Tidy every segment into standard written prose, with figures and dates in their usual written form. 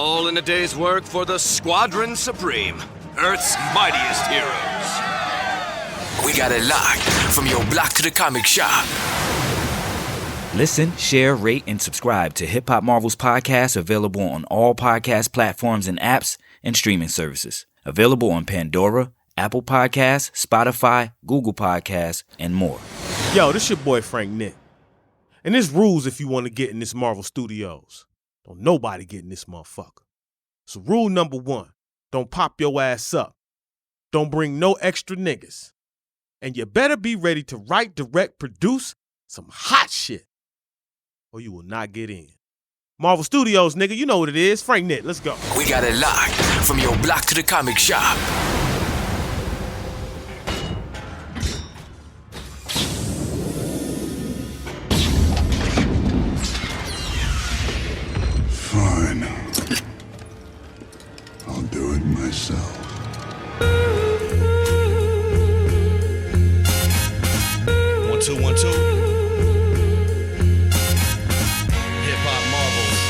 All in a day's work for the Squadron Supreme, Earth's mightiest heroes. We got it locked from your block to the comic shop. Listen, share, rate, and subscribe to Hip Hop Marvel's podcast, available on all podcast platforms and apps and streaming services. Available on Pandora, Apple Podcasts, Spotify, Google Podcasts, and more. Yo, this your boy Frank Nick. And there's rules if you want to get in this Marvel Studios. Don't nobody get in this motherfucker. So rule number 1, don't pop your ass up. Don't bring no extra niggas. And you better be ready to write, direct, produce some hot shit, or you will not get in. Marvel Studios, nigga, you know what it is. Frank Nick, let's go. We got it locked from your block to the comic shop. Fine. I'll do it myself. 1 2 1 2. Hip Hop Marvels.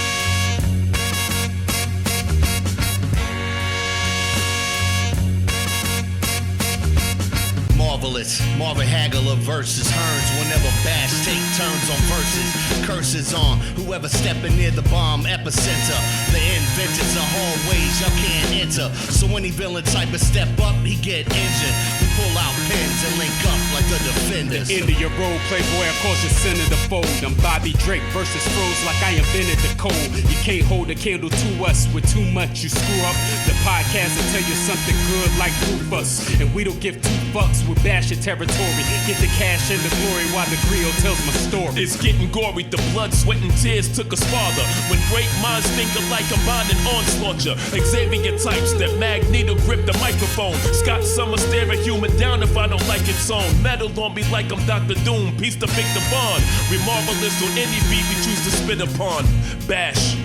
Marvelous, Marvin Hagler of verses, Hearns whenever Bash take turns on verses. Curses on whoever stepping near the bomb epicenter. The inventors of hallways y'all can't enter. So any villain type of step up, he get injured. We pull out pins and link up like the defenders. The end of your road, playboy, of course it's center the fold. I'm Bobby Drake versus Froze like I invented the code. You can't hold a candle to us with too much, you screw up. The podcast will tell you something good like Rufus. And we don't give 2 fucks with bashing territory. Get the cash and the glory while the griot tells my story. It's getting gory, the blood, sweat, and tears took us farther. When great minds think alike, combine and onslaught ya. Xavier types that Magneto grip the microphone. Scott Summers stare a human down if I don't like its own. Metal on me like I'm Dr. Doom, piece to pick the bond. We marvelous on any beat we choose to spit upon. Bash.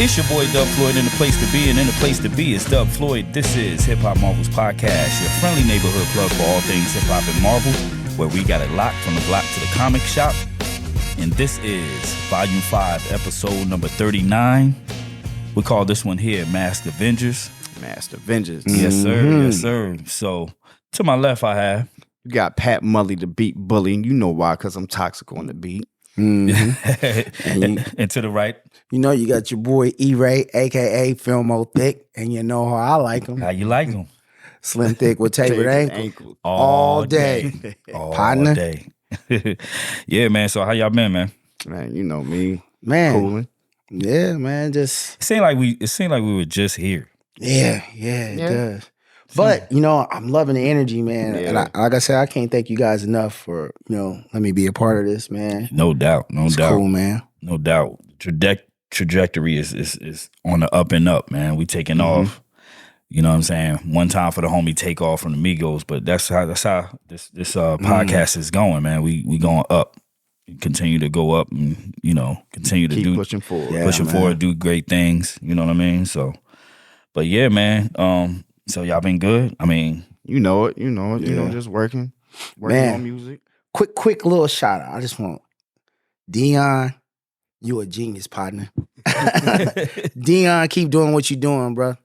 It's your boy Dub Floyd in the place to be, and in the place to be is Dub Floyd. This is Hip Hop Marvel's podcast, your friendly neighborhood plug for all things hip hop and Marvel, where we got it locked from the block to the comic shop. And this is Volume 5, Episode number 39. We call this one here Masked Avengers. Masked Avengers. Yes, sir. Yes, sir. So, to my left, I have... You got Pat Mully, the beat bully, and you know why, because I'm toxic on the beat. And to the right, you know, you got your boy E-Ray, a.k.a. Filmo Thick, and you know how I like him. How you like him? Slim Thick with tapered ankle. All day. All Partner. day. Yeah, man. So how y'all been, man? Man, you know me. Man. Cooling. Yeah, man. Just It seemed like we were just here. Yeah, it does. But, you know, I'm loving the energy, man. Yeah. And like I said, I can't thank you guys enough for, you know, let me be a part of this, man. No doubt. It's cool, man. No doubt. Trajectory is on the up and up, man. We taking off. You know what I'm saying? One time for the homie Takeoff from the Migos, but that's how this podcast is going, man. We going up. Continue to go up and, you know, continue to keep pushing forward. Yeah, pushing man. forward, do great things. You know what I mean? So, but yeah, man. So y'all been good? I mean, You know it, you know, Yeah. just working Man. on music. Quick little shout out. I just want Dion, you a genius, partner. Dion, keep doing what you're doing, bro.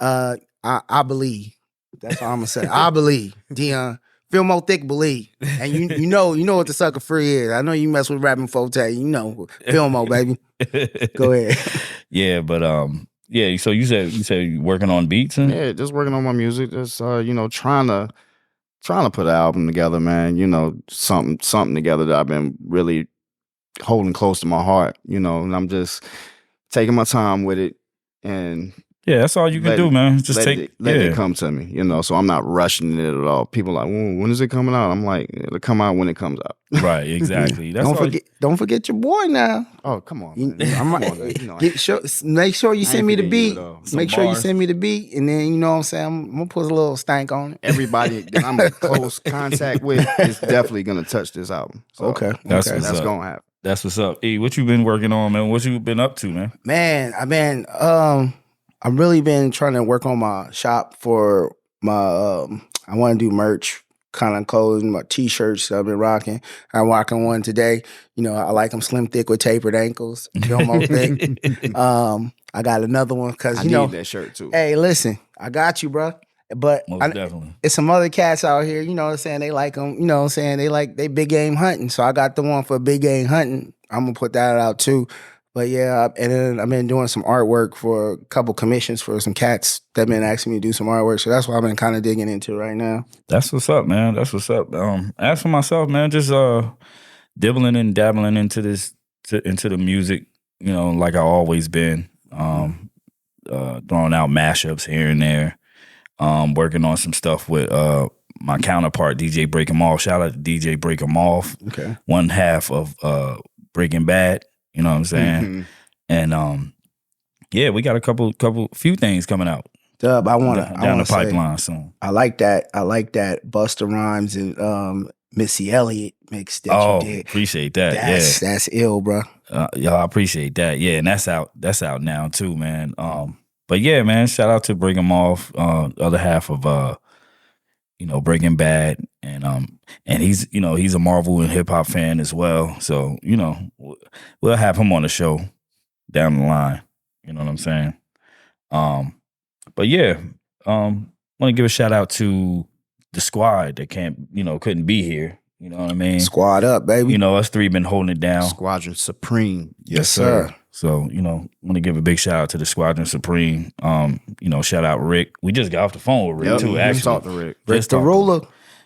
I believe. That's all I'm gonna say. I believe. Dion. Feel more thick, believe. And you know what the sucker free is. I know you mess with rapping Forte. You know, feel more, baby. Go ahead. yeah, but yeah. So you said you working on beats and Yeah, just working on my music. Just you know, trying to put an album together, man. You know, something together that I've been really holding close to my heart. You know, and I'm just taking my time with it and. yeah, that's all you can do, man. Just let it come to me, you know. So I'm not rushing it at all. People are like, when is it coming out? I'm like, it'll come out when it comes out. Right, exactly. That's Don't forget your boy now. Oh, come on, You- man. I'm right. Make sure you send me the beat. Make sure you send me the beat, and then you know what I'm saying. I'm gonna put a little stank on it. Everybody that I'm in close contact with is definitely gonna touch this album. So Okay. That's okay. what's that's up. gonna happen. That's what's up. E, what you been working on, man? What you been up to, man? Man, I've really been trying to work on my shop for my I want to do merch, kind of clothes, my t-shirts I've been rocking. I'm rocking one today. You know, I like them slim, thick with tapered ankles. Domo thick. I got another one because, you know. need that shirt too. Hey, listen, I got you, bro. But Definitely. it's some other cats out here, you know what I'm saying? They like them, you know what I'm saying? They big game hunting. So I got the one for big game hunting. I'm going to put that out too. But yeah, and then I've been doing some artwork for a couple commissions for some cats that been asking me to do some artwork. So that's what I've been kind of digging into right now. That's what's up, man. That's what's up. As for myself, man, just dibbling and dabbling into into the music, you know, like I always been. Throwing out mashups here and there. Working on some stuff with my counterpart, DJ Break 'Em Off. Shout out to DJ Break 'Em Off. Okay. One half of Breaking Bad. You know what I'm saying? And yeah, we got a few things coming out. Dub, I want down the pipeline soon. I like that Busta Rhymes and Missy Elliott mix that you did. Appreciate that. That's ill, bro. Y'all appreciate that. Yeah, and that's out now too, man. But yeah, man, shout out to Break 'Em Off, other half of Breaking Bad, and he's a Marvel and hip hop fan as well. So, you know, we'll have him on the show down the line. You know what I'm saying? But yeah, want to give a shout out to the squad that couldn't be here. You know what I mean? Squad up, baby. You know, us three been holding it down. Squadron Supreme. Yes, sir. So, you know, want to give a big shout out to the Squadron Supreme. Shout out Rick. We just got off the phone with Rick too, actually. Talk to Rick. Rick the ruler.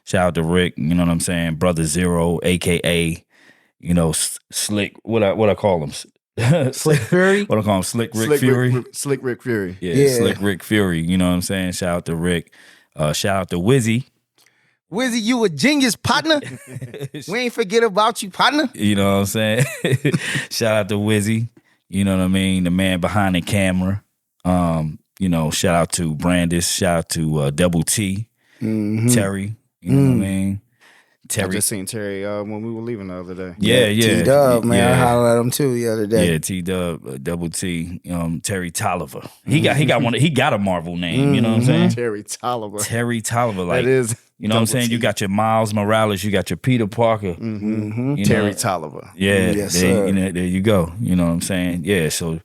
Shout out to Rick, you know what I'm saying? Brother Zero, aka, Slick, what I call him? Slick Fury? What I call him? Slick Rick Fury? Slick Rick Fury. Yeah, Slick Rick Fury, you know what I'm saying? Shout out to Rick. Shout out to Wizzy. Wizzy, you a genius, partner. We ain't forget about you, partner. You know what I'm saying? Shout out to Wizzy. You know what I mean? The man behind the camera. Shout out to Brandis. Shout out to Double T. Mm-hmm. Terry. You know what I mean? Terry. I just seen Terry when we were leaving the other day. Yeah. T-Dub, man. I hollered at him too the other day. Yeah, T-Dub, Double T, Terry Tolliver. He got a Marvel name, you know what I'm saying? Terry Tolliver. Terry Tolliver. Like, that is. You know what I'm saying? T. You got your Miles Morales, you got your Peter Parker. Mm-hmm. Terry Tolliver. Yeah, yes, sir. There you go. You know what I'm saying? Yeah, so,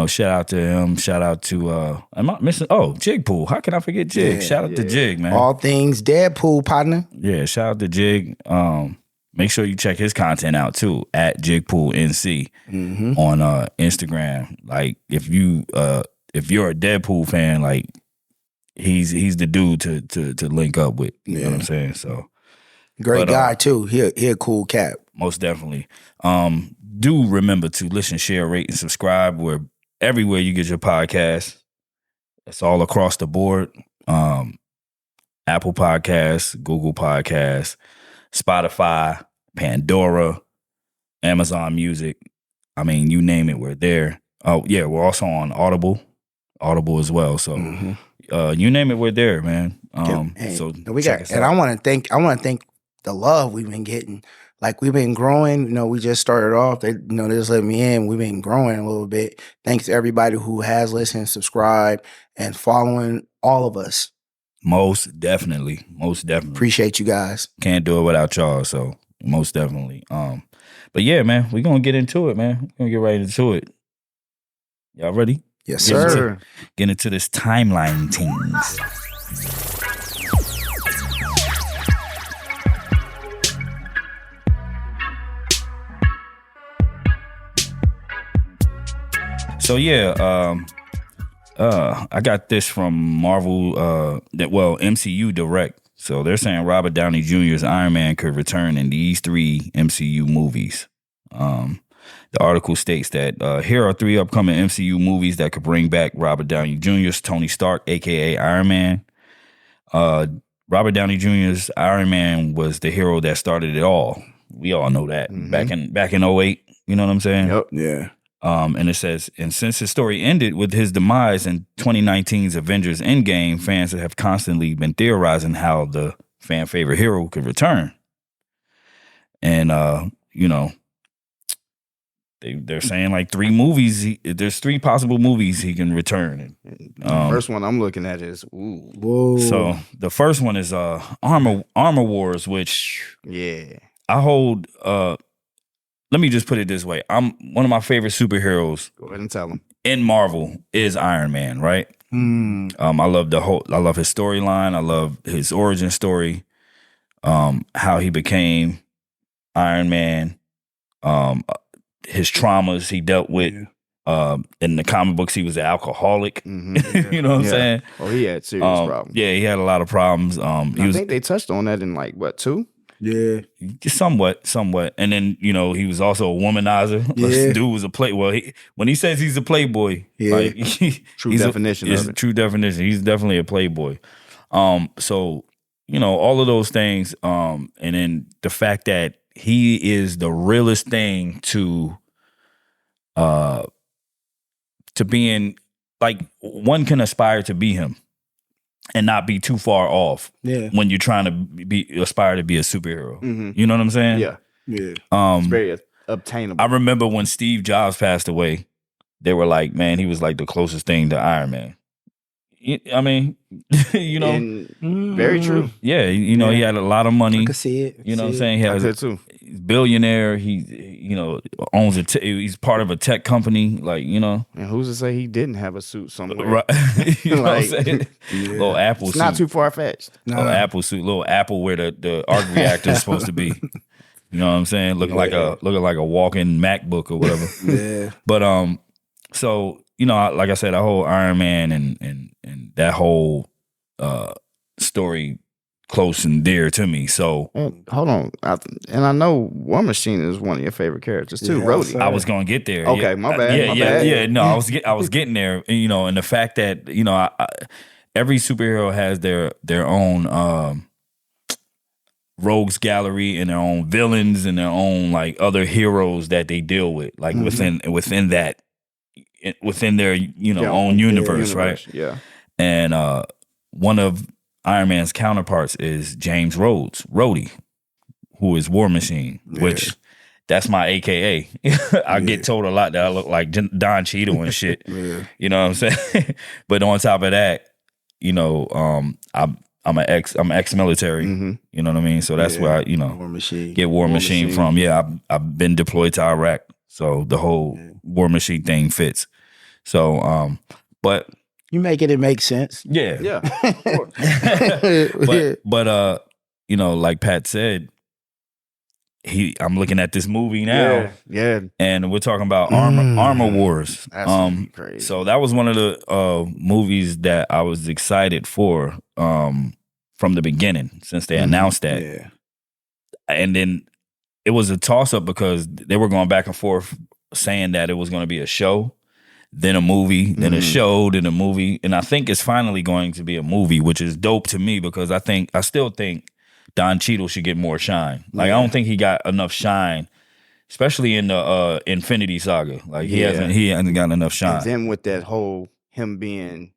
shout out to him. Shout out to, am I missing? Oh, Jig Pool. How can I forget Jig? Yeah, shout out to Jig, man. All things Deadpool, partner. Yeah, shout out to Jig. Make sure you check his content out too at JigPoolNC on Instagram. Like, if you're a Deadpool fan, like, he's the dude to link up with. You know what I'm saying? So great guy too. He a cool cat. Most definitely. Do remember to listen, share, rate, and subscribe. We're everywhere you get your podcast. It's all across the board. Apple Podcasts, Google Podcasts, Spotify, Pandora, Amazon Music. I mean, you name it, we're there. Oh yeah, we're also on Audible as well. So you name it, we're there, man. So we got, and I want to thank the love we've been getting. Like, we've been growing. We just started off. They just let me in. We've been growing a little bit. Thanks to everybody who has listened, subscribed, and following all of us. Most definitely. Appreciate you guys. Can't do it without y'all. So most definitely. But yeah, man, we're gonna get into it, man. We're gonna get right into it. Y'all ready? Yes, sir. Get into this timeline things. So yeah, I got this from Marvel, MCU Direct. So they're saying Robert Downey Jr.'s Iron Man could return in these 3 MCU movies. The article states that here are 3 upcoming MCU movies that could bring back Robert Downey Jr.'s Tony Stark, aka Iron Man. Robert Downey Jr.'s Iron Man was the hero that started it all. We all know that back in 08. You know what I'm saying? Yep. Yeah. And it says, and since his story ended with his demise in 2019's Avengers Endgame, fans have constantly been theorizing how the fan favorite hero could return. And, they're saying like 3 movies. There's 3 possible movies he can return. The first one I'm looking at is Whoa. So the first one is Armor Wars, which I hold. Let me just put it this way: I'm one of my favorite superheroes. Go ahead and tell him. In Marvel is Iron Man, right? I love his storyline. I love his origin story. How he became Iron Man. His traumas he dealt with. In the comic books, he was an alcoholic. You know what I'm saying? Oh, he had serious problems. Yeah, he had a lot of problems. I think they touched on that in like what 2? Yeah, somewhat. And then he was also a womanizer. Yeah. This dude was a play. Well, when he says he's a playboy, like True definition of it. True definition. He's definitely a playboy. So all of those things. And then the fact that he is the realest thing to being like one can aspire to be him and not be too far off. Yeah. When you're trying to aspire to be a superhero. You know what I'm saying? Yeah. It's very obtainable. I remember when Steve Jobs passed away, they were like, man, he was like the closest thing to Iron Man. I mean, very true. Yeah, he had a lot of money. I could see it. You know what I'm saying? He I has could too. He's a billionaire. He owns he's part of a tech company. Like, And who's to say he didn't have a suit somewhere? Right. You know what I'm saying? Little Apple it's suit. not too far fetched. Little Apple suit. Little Apple where the arc reactor is supposed to be. You know what I'm saying? Looking like a walking MacBook or whatever. Yeah. But so like I said, that whole Iron Man and that whole story close and dear to me. So hold on, I know War Machine is one of your favorite characters too. Rhodey. I was gonna get there. Okay, my bad. Yeah. No, I was getting there. And the fact that every superhero has their own rogues gallery and their own villains and their own like other heroes that they deal with, like within their own universe, right? Yeah. And one of Iron Man's counterparts is James Rhodey, who is War Machine, which that's my AKA. I get told a lot that I look like Don Cheadle and shit. You know what I'm saying? But on top of that, I'm ex-military. You know what I mean? So that's where I, War Machine. get War Machine from. Yeah, I've been deployed to Iraq, so the whole War Machine thing fits. So, but you make it make sense. Yeah. but like Pat said, I'm looking at this movie now. Yeah. And we're talking about Armor Wars. That's crazy. So that was one of the movies that I was excited for from the beginning since they announced that. Yeah. And then it was a toss-up because they were going back and forth saying that it was going to be a show, then a movie, then a show, then a movie. And I think it's finally going to be a movie, which is dope to me because I still think Don Cheadle should get more shine. Like, I don't think he got enough shine, especially in the Infinity Saga. Like, he hasn't gotten enough shine. And then with that whole him being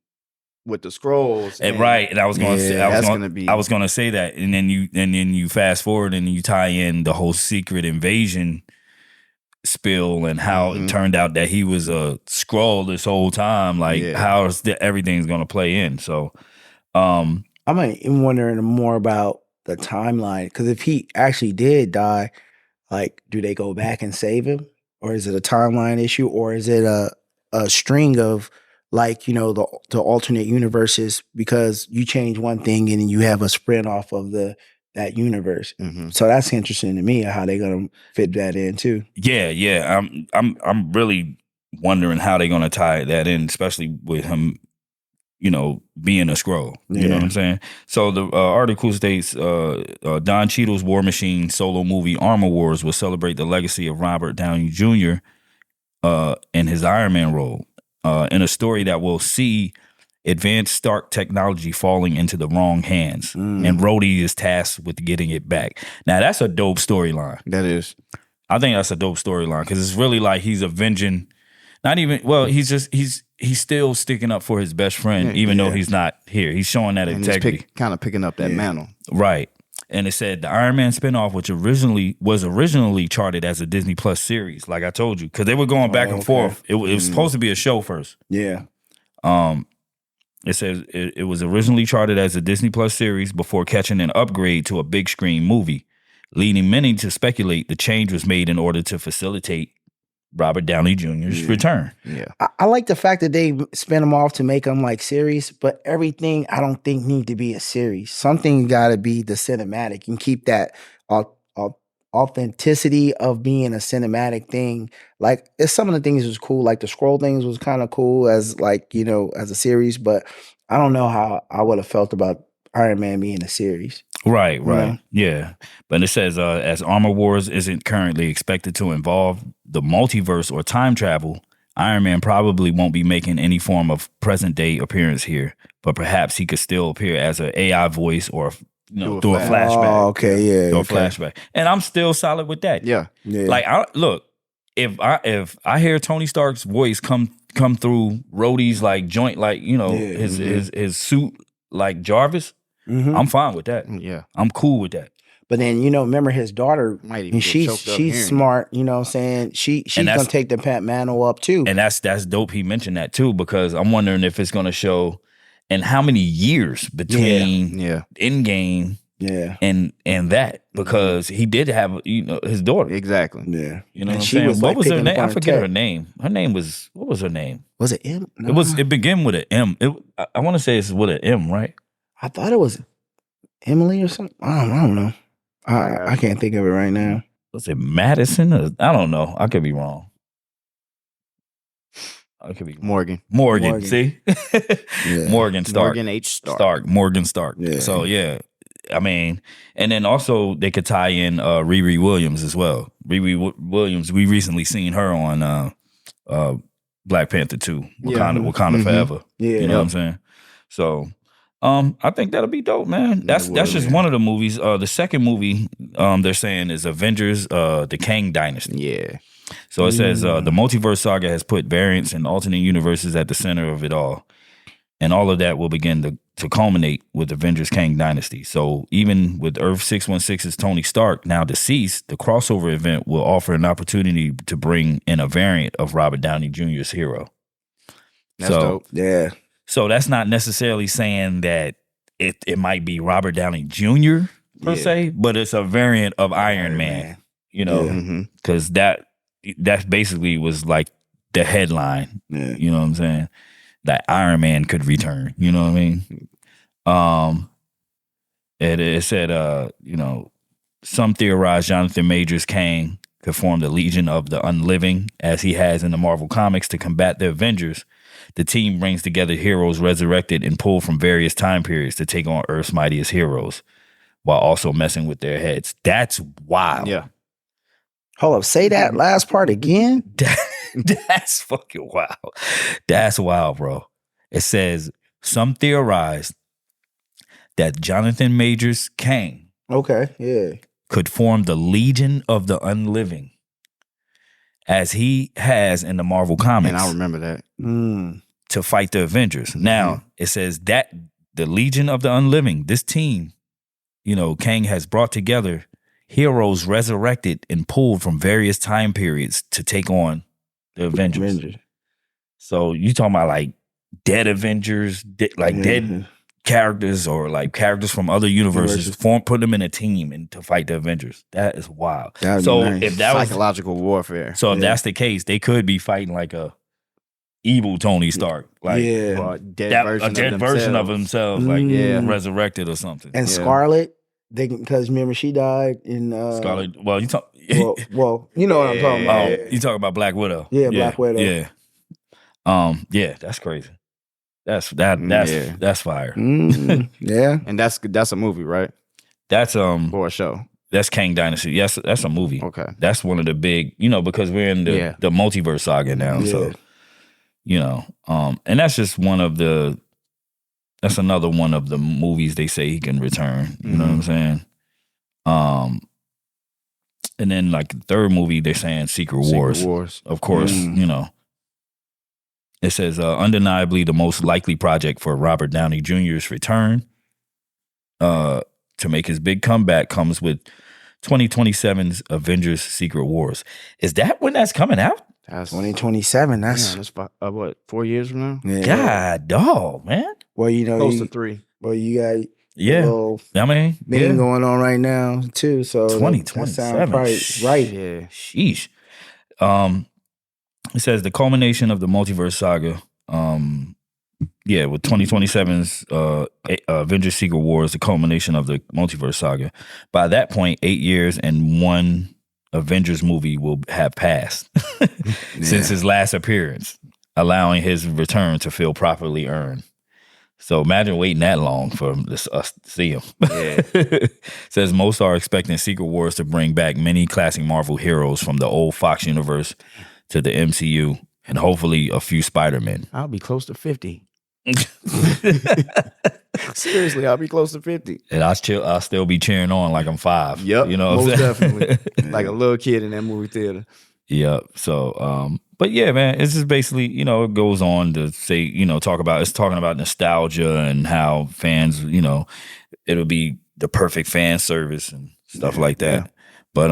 with the scrolls, right? And I was going to say, that's going to be. I was going to say that, and then you fast forward and you tie in the whole secret invasion spill and how it turned out that he was a Skrull this whole time. Like, how is everything's going to play in? So, I'm even wondering more about the timeline, because if he actually did die, like, do they go back and save him, or is it a timeline issue, or is it a string of, like, the alternate universes, because you change one thing and you have a sprint off of that universe. So that's interesting to me how they're gonna fit that in too. Yeah. I'm really wondering how they're gonna tie that in, especially with him, being a Skrull. You know what I'm saying? So the article states Don Cheadle's War Machine solo movie Armor Wars will celebrate the legacy of Robert Downey Jr. In his Iron Man role, in a story that will see advanced Stark technology falling into the wrong hands, and Rhodey is tasked with getting it back. Now that's a dope storyline. That is. I think that's a dope storyline because it's really like he's avenging. Not even, well, he's still sticking up for his best friend, even though he's not here. He's showing that integrity. Kind of picking up that mantle. Right. And it said the Iron Man spinoff, which was originally charted as a Disney Plus series, like I told you, because they were going back and forth. It was supposed to be a show first. Yeah. It says it was originally charted as a Disney Plus series before catching an upgrade to a big screen movie, leading many to speculate the change was made in order to facilitate Robert Downey Jr.'s return. Yeah. I like the fact that they spin them off to make them like series, but everything I don't think need to be a series. Something got to be the cinematic and keep that authenticity of being a cinematic thing. Like some of the things was cool, like the scroll things was kind of cool as like, you know, as a series, but I don't know how I would have felt about Iron Man being a series. Right. Yeah. But it says, as Armor Wars isn't currently expected to involve the multiverse or time travel, Iron Man probably won't be making any form of present day appearance here, but perhaps he could still appear as an AI voice or through a flashback. Oh, okay, yeah. Through a flashback. And I'm still solid with that. Yeah. Like, look, if I hear Tony Stark's voice come through Rhodey's like joint, like, you know, his suit like Jarvis, I'm fine with that. Yeah. I'm cool with that. But then, you know, remember his daughter, Might even and get choked up she's hearing smart, you know what I'm saying? She's going to take the Pat Mantle up too. And that's dope he mentioned that too, because I'm wondering if it's going to show and how many years between Endgame and that, because he did have, you know, his daughter. Exactly. Yeah. You know what I'm she saying? was, What like, was her picking name? up I on forget her her tech. name. Her name was, what was her name? Was it M? No. It began with an M. I want to say it's with an M, right? I thought it was Emily or something. I don't know. I can't think of it right now. Was it Madison? I don't know. I could be wrong. Morgan. See? Morgan Stark. Morgan H. Morgan Stark. Yeah. So, yeah. I mean, and then also they could tie in Riri Williams as well. Riri Williams, we recently seen her on Black Panther 2, Wakanda Forever. Yeah. You know what I'm saying? So, I think that'll be dope, man. That's just one of the movies. The second movie they're saying is Avengers, the Kang Dynasty. Yeah. So it says the multiverse saga has put variants and alternate universes at the center of it all. And all of that will begin to culminate with Avengers Kang Dynasty. So even with Earth 616's Tony Stark now deceased, the crossover event will offer an opportunity to bring in a variant of Robert Downey Jr.'s hero. That's dope. Yeah. So that's not necessarily saying that it might be Robert Downey Jr. per se, but it's a variant of Iron Man. You know, because that basically was like the headline. Yeah. You know what I'm saying? That Iron Man could return. You know what I mean? It said, you know, some theorize Jonathan Majors Kang could form the Legion of the Unliving, as he has in the Marvel Comics, to combat the Avengers. The team brings together heroes resurrected and pulled from various time periods to take on Earth's mightiest heroes, while also messing with their heads. That's wild. Yeah. Hold up, say that last part again? That's fucking wild. That's wild, bro. It says, some theorize that Jonathan Majors Kang could form the Legion of the Unliving, as he has in the Marvel Comics. And I remember that. To fight the Avengers. Now, it says that the Legion of the Unliving, this team, you know, Kang has brought together heroes resurrected and pulled from various time periods to take on the Avengers. So you talking about like dead Avengers, dead characters, or like characters from other universes, put them in a team and to fight the Avengers. That is wild. So if that was psychological warfare. So if that's the case, they could be fighting like a evil Tony Stark, like or a dead version of themselves, like resurrected or something. And Scarlet, because remember she died in Scarlet. Well, you talk. well, you know what I'm talking about. Oh, you talking about Black Widow? Yeah, Black Widow. Yeah. Yeah, that's crazy. That's fire. Yeah, and that's a movie, right? That's or a show. That's Kang Dynasty. Yes, that's a movie. Okay, that's one of the big, you know, because we're in the multiverse saga now. Yeah. So, you know, and that's just that's another one of the movies they say he can return. You know what I'm saying? And then like the third movie, they're saying Secret Wars. Of course, you know. It says undeniably the most likely project for Robert Downey Jr.'s return. to make his big comeback comes with 2027's Avengers Secret Wars. Is that when that's coming out? That's 2027. That's that's what, 4 years from now? yeah. God, dog, man. Well, you know, Close to 3. well, you got Yeah. a little I mean, thing going on right now too. So that 2027. sounds probably right. Yeah. Sheesh. It says the culmination of the multiverse saga. With 2027's Avengers Secret Wars, the culmination of the multiverse saga. By that point, 8 years and one Avengers movie will have passed since his last appearance, allowing his return to feel properly earned. So imagine waiting that long for us to see him. Yeah. Says most are expecting Secret Wars to bring back many classic Marvel heroes from the old Fox universe to the MCU, and hopefully a few Spider-Men. I'll be close to 50. Seriously, I'll be close to 50. And I'll still be cheering on like I'm 5. Yep, you know what I'm most saying? definitely. Like a little kid in that movie theater. Yep. So, but yeah, man, it's just basically, it goes on to say, it's talking about nostalgia and how fans, it'll be the perfect fan service and stuff like that. Yeah. But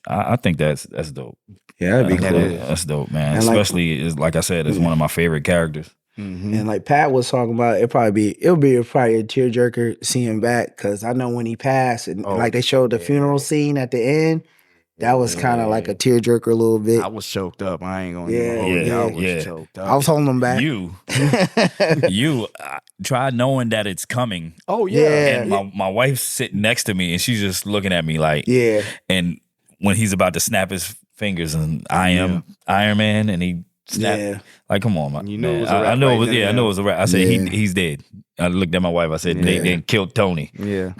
I think that's dope. Yeah, that'd be cool. That's dope, man. And especially, like I said, it's one of my favorite characters. Mm-hmm. And like Pat was talking about, it'll be probably a tearjerker seeing him back, because I know when he passed and like they showed the funeral scene at the end, that was kind of like a tearjerker a little bit. I was choked up. I ain't gonna Yeah, I was choked up. I was holding him back. You try knowing that it's coming. Oh yeah. And my wife's sitting next to me and she's just looking at me like, yeah. And when he's about to snap his fingers and I am Iron Man and he snapped, like, come on, man. You knew it was a rap. I know it was a rap. I said he's dead. I looked at my wife. I said they killed Tony. Yeah.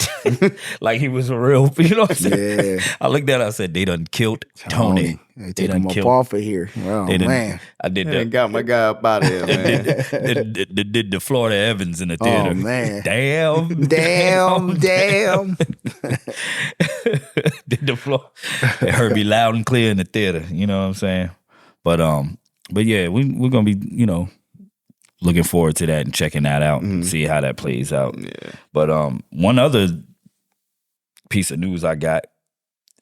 Like he was a real, you know what I'm saying? Yeah. I looked at her. I said they done killed Tony. They took him up off of here. Oh, man. I did that. Got my guy up out of here, man. did the Florida Evans in the theater. Oh, man. Damn. Did the floor. Herbie loud and clear in the theater. You know what I'm saying? But yeah, we're going to be, looking forward to that and checking that out and see how that plays out. Yeah. But one other piece of news I got,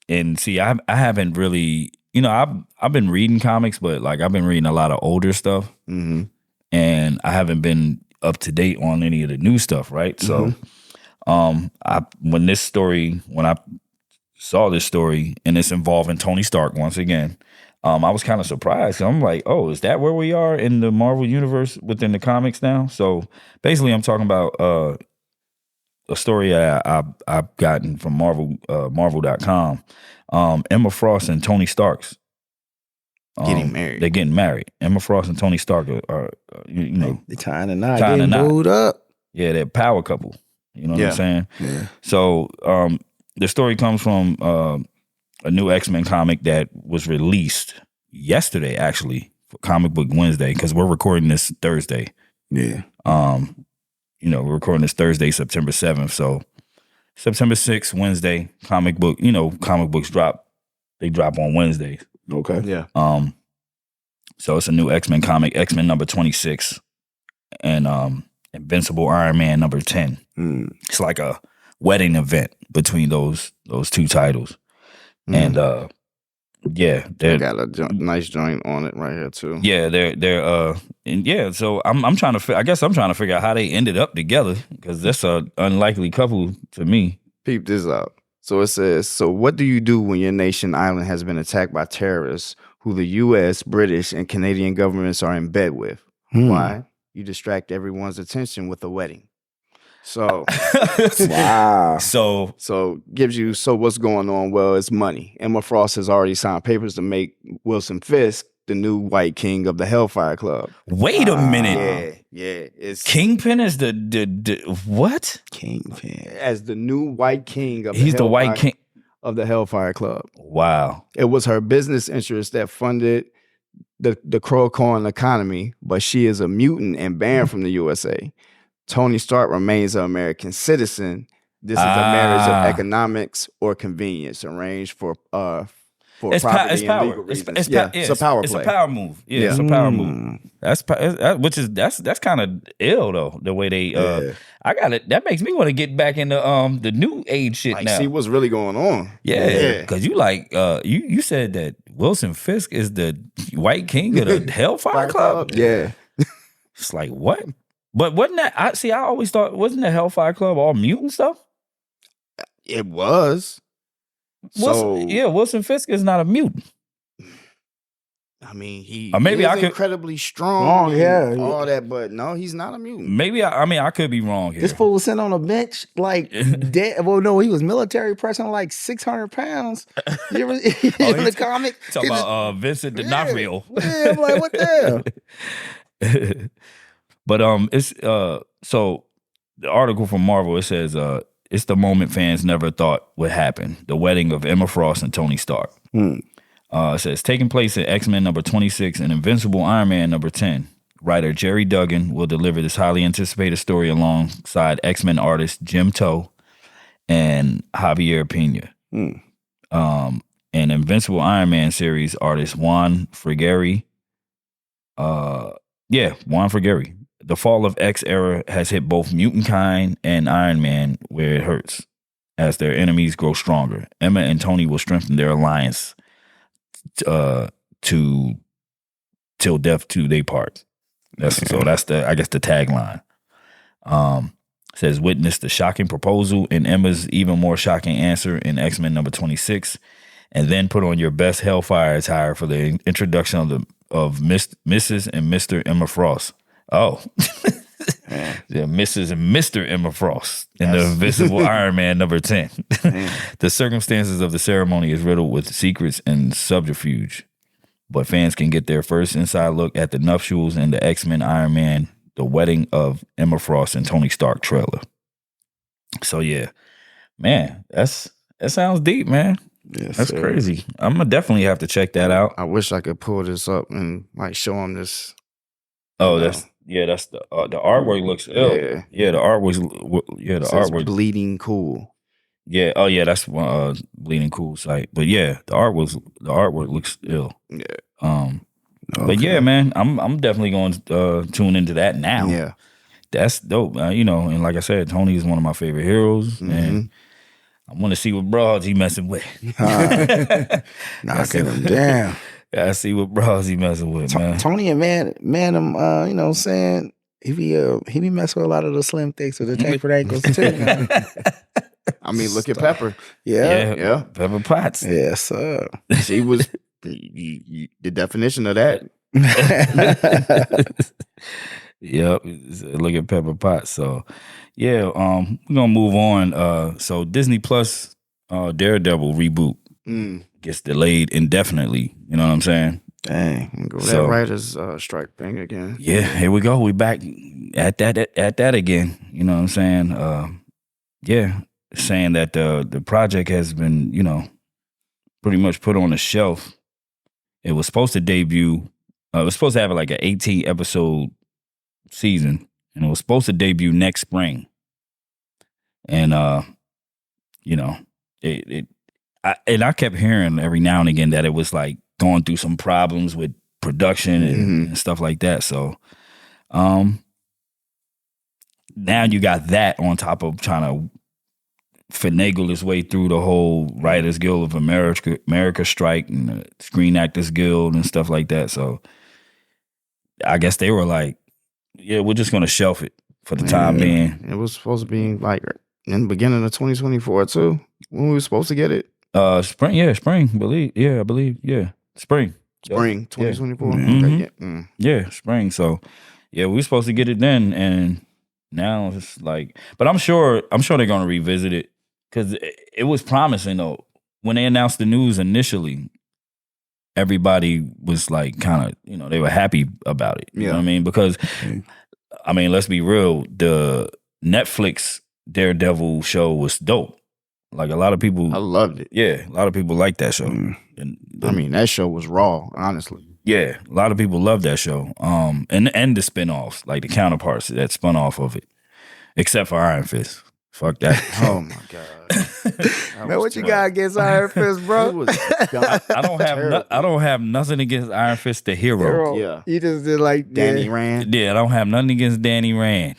and see, I haven't really, I've been reading comics, but like I've been reading a lot of older stuff, and I haven't been up to date on any of the new stuff, right? So, when I saw this story, and it's involving Tony Stark once again, I was kind of surprised. I'm like, oh, is that where we are in the Marvel universe within the comics now? So basically, I'm talking about a story I've gotten from Marvel.com. Emma Frost and Tony Stark's getting married. They're getting married. Emma Frost and Tony Stark are they're tying a knot, tying a knot. Booed up. Yeah, they're a power couple. You know what I'm saying? Yeah. So the story comes from a new X-Men comic that was released yesterday, actually, for Comic Book Wednesday, because we're recording this Thursday. Yeah. We're recording this Thursday, September 7th. So September 6th, Wednesday, comic books drop. They drop on Wednesdays. Okay. Yeah. So it's a new X-Men comic, X-Men number 26, and Invincible Iron Man number 10. It's like a wedding event between those two titles. And they got a nice joint on it right here too. Yeah, they're so I'm trying to I guess I'm trying to figure out how they ended up together, because that's a unlikely couple to me. Peep this out. So it says, so what do you do when your nation island has been attacked by terrorists who the US, British, and Canadian governments are in bed with? Why? You distract everyone's attention with a wedding. So wow. So gives you, so what's going on? Well, it's money. Emma Frost has already signed papers to make Wilson Fisk the new White King of the Hellfire Club. Wait a minute. Yeah. It's Kingpin is the what? Kingpin as the new White King of He's the White King of the Hellfire Club. Wow. It was her business interests that funded the Crocorn economy, but she is a mutant and banned from the USA. Tony Stark remains an American citizen. This is a marriage of economics or convenience arranged for for property and legal reasons. It's a power play. It's a power move. Yeah, it's a power move. That's kind of ill though. The way they I got it. That makes me want to get back into the new age shit now. See what's really going on. Yeah, because you you said that Wilson Fisk is the white king of the Hellfire Club. Yeah, it's like what? But wasn't that? I always thought wasn't the Hellfire Club all mutant stuff? It was. Wilson Fisk is not a mutant. I mean, he is incredibly strong. All that, but no, he's not a mutant. Maybe I could be wrong here. This fool was sitting on a bench like dead. Well, no, he was military pressing like 600 pounds. You ever in the comic? Talking about Vincent D'Onofrio. Yeah, I'm like, what the hell? But it's so the article from Marvel, it says it's the moment fans never thought would happen: the wedding of Emma Frost and Tony Stark. It says taking place in X-Men number 26 and Invincible Iron Man number 10. Writer Jerry Duggan will deliver this highly anticipated story alongside X-Men artists Jim Toh and Javier Pena. And Invincible Iron Man series artist Juan Frigeri. Juan Frigeri. The fall of X era has hit both mutant kind and Iron Man where it hurts. As their enemies grow stronger, Emma and Tony will strengthen their alliance till death do they part. That's the tagline. Says witness the shocking proposal and Emma's even more shocking answer in X-Men number 26, and then put on your best Hellfire attire for the introduction of Mrs. and Mr. Emma Frost. Oh, yeah, Mrs. and Mr. Emma Frost in the Invisible Iron Man number 10. The circumstances of the ceremony is riddled with secrets and subterfuge, but fans can get their first inside look at the nuptials in the X-Men Iron Man, the wedding of Emma Frost and Tony Stark trailer. So yeah, man, that sounds deep, man. Yes, that's crazy. I'm gonna definitely have to check that out. I wish I could pull this up and show them this. Oh, that's the artwork looks ill. Yeah, the artwork Bleeding Cool. Yeah, oh yeah, that's Bleeding Cool site. But yeah, the artwork looks ill. Yeah. But yeah, man, I'm definitely going to tune into that now. Yeah, that's dope. And like I said, Tony is one of my favorite heroes, and I want to see what broads he messing with. Knocking him down. I see what bras he messing with, man. Tony and man, you know what I'm saying? He be messing with a lot of the slim thicks with the tapered ankles too. I mean, look at Pepper. Yeah. Pepper Potts. Yes, sir. She was the definition of that. Yep. Look at Pepper Potts. So yeah, we're gonna move on. So Disney Plus Daredevil reboot gets delayed indefinitely. You know what I'm saying? Dang, go that writer's strike thing again. Yeah, here we go. We back at that again. You know what I'm saying? Saying that the project has been, pretty much put on a shelf. It was supposed to debut. It was supposed to have like an 18 episode season, and it was supposed to debut next spring. And I kept hearing every now and again that it was like going through some problems with production and stuff like that. So, now you got that on top of trying to finagle his way through the whole Writers Guild of America strike and the Screen Actors Guild and stuff like that. So, I guess they were like, "Yeah, we're just going to shelf it for the time being." It was supposed to be like in the beginning of 2024 too. When we were supposed to get it. Spring. I believe, spring. Spring 2024. Mm-hmm. Yeah, spring. So, yeah, we were supposed to get it then, and now it's like. But I'm sure they're gonna revisit it because it was promising though. When they announced the news initially, everybody was like, kind of, they were happy about it. You know what I mean? Because, I mean, let's be real. The Netflix Daredevil show was dope. Like a lot of people, I loved it. Yeah, a lot of people like that show. And I mean, that show was raw, honestly. Yeah, a lot of people love that show. And the spinoffs, like the counterparts that spun off of it, except for Iron Fist. Fuck that. Oh my god. Man, what you got against Iron Fist, bro? I don't have nothing against Iron Fist the hero. Yeah. You just did like Danny Rand. Yeah, I don't have nothing against Danny Rand.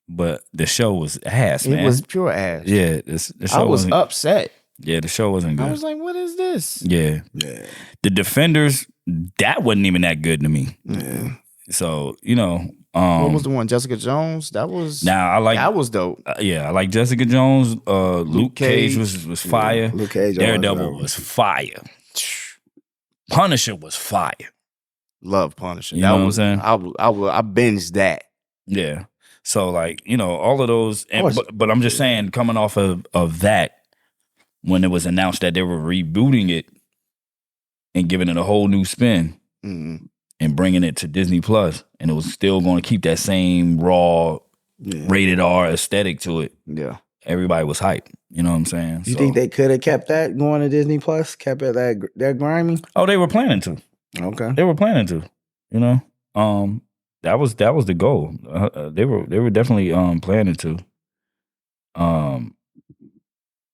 But the show was ass, man. It was pure ass. Yeah, the show I was wasn't, upset. Yeah, the show wasn't good. I was like, what is this? Yeah. The Defenders, that wasn't even that good to me. Yeah. So, what was the one? Jessica Jones? That was that was dope. I like Jessica Jones. Luke Cage was fire. Luke Cage. Daredevil was fire. Punisher was fire. Love Punisher. You know what I'm saying? I binged that. Yeah. So all of those, but I'm just saying, coming off of that, when it was announced that they were rebooting it and giving it a whole new spin and bringing it to Disney Plus, and it was still going to keep that same raw, rated R aesthetic to it. Yeah, everybody was hyped. You know what I'm saying? You think they could have kept that going to Disney Plus? Kept it that grimy? Oh, they were planning to. Okay, they were planning to. That was the goal. They were definitely planning to.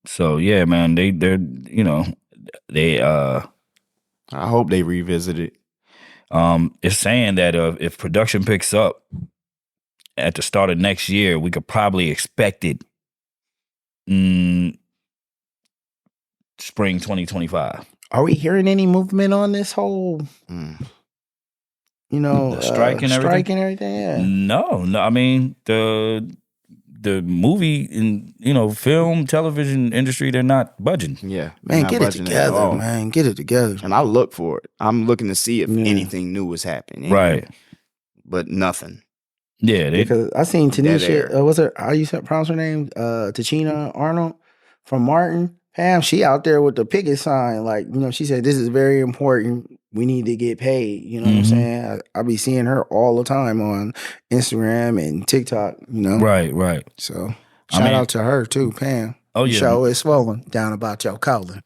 So yeah, man, they're I hope they revisit it. It's saying that if production picks up at the start of next year, we could probably expect it spring 2025. Are we hearing any movement on this whole the strike and everything? Yeah. No. I mean, the movie and film, television industry, they're not budging. Yeah, man, get it together, man. Get it together. And I look for it. I'm looking to see if anything new is happening. Right. But nothing. Yeah, because I seen Tanisha. What's her? How you pronounce her name? Tachina Arnold from Martin. Pam, she out there with the picket sign. Like, she said, this is very important. We need to get paid. You know what I'm saying? I be seeing her all the time on Instagram and TikTok, Right. So shout out to her too, Pam. Oh, yeah. Show is swollen down about your colon.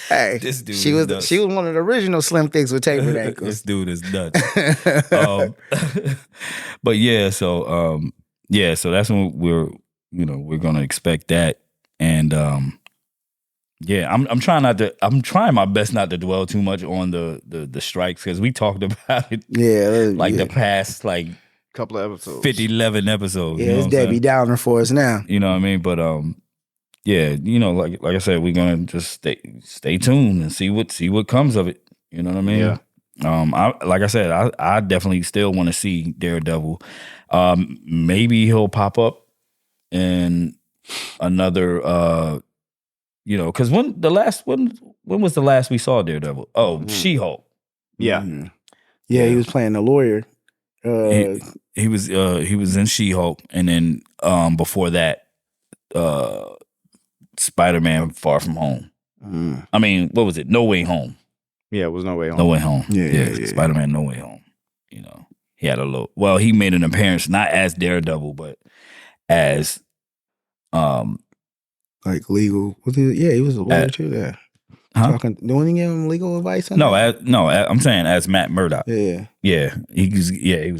Hey, this dude she was one of the original Slim Thicks with tapered ankles. This dude is nuts. But yeah, so that's when we're gonna expect that. And I'm trying my best not to dwell too much on the strikes, because we talked about it the past couple of episodes, 11 episodes. Yeah, it's Debbie Downer for us now. You know what I mean? But like I said, we're gonna just stay tuned and see what comes of it. You know what I mean? Yeah. Like I said, I definitely still want to see Daredevil. Maybe he'll pop up in another. Because when was the last we saw Daredevil? Oh, She-Hulk. Yeah. Yeah, he was playing the lawyer. He was in She-Hulk, and then before that, Spider-Man: Far From Home. I mean, what was it? No Way Home. Yeah, it was No Way Home. No Way Home. Yeah. Spider-Man: No Way Home. He had he made an appearance not as Daredevil, but as like legal. He was a lawyer too. Yeah. Doing he give him legal advice? I'm saying as Matt Murdock. Yeah. Yeah. He was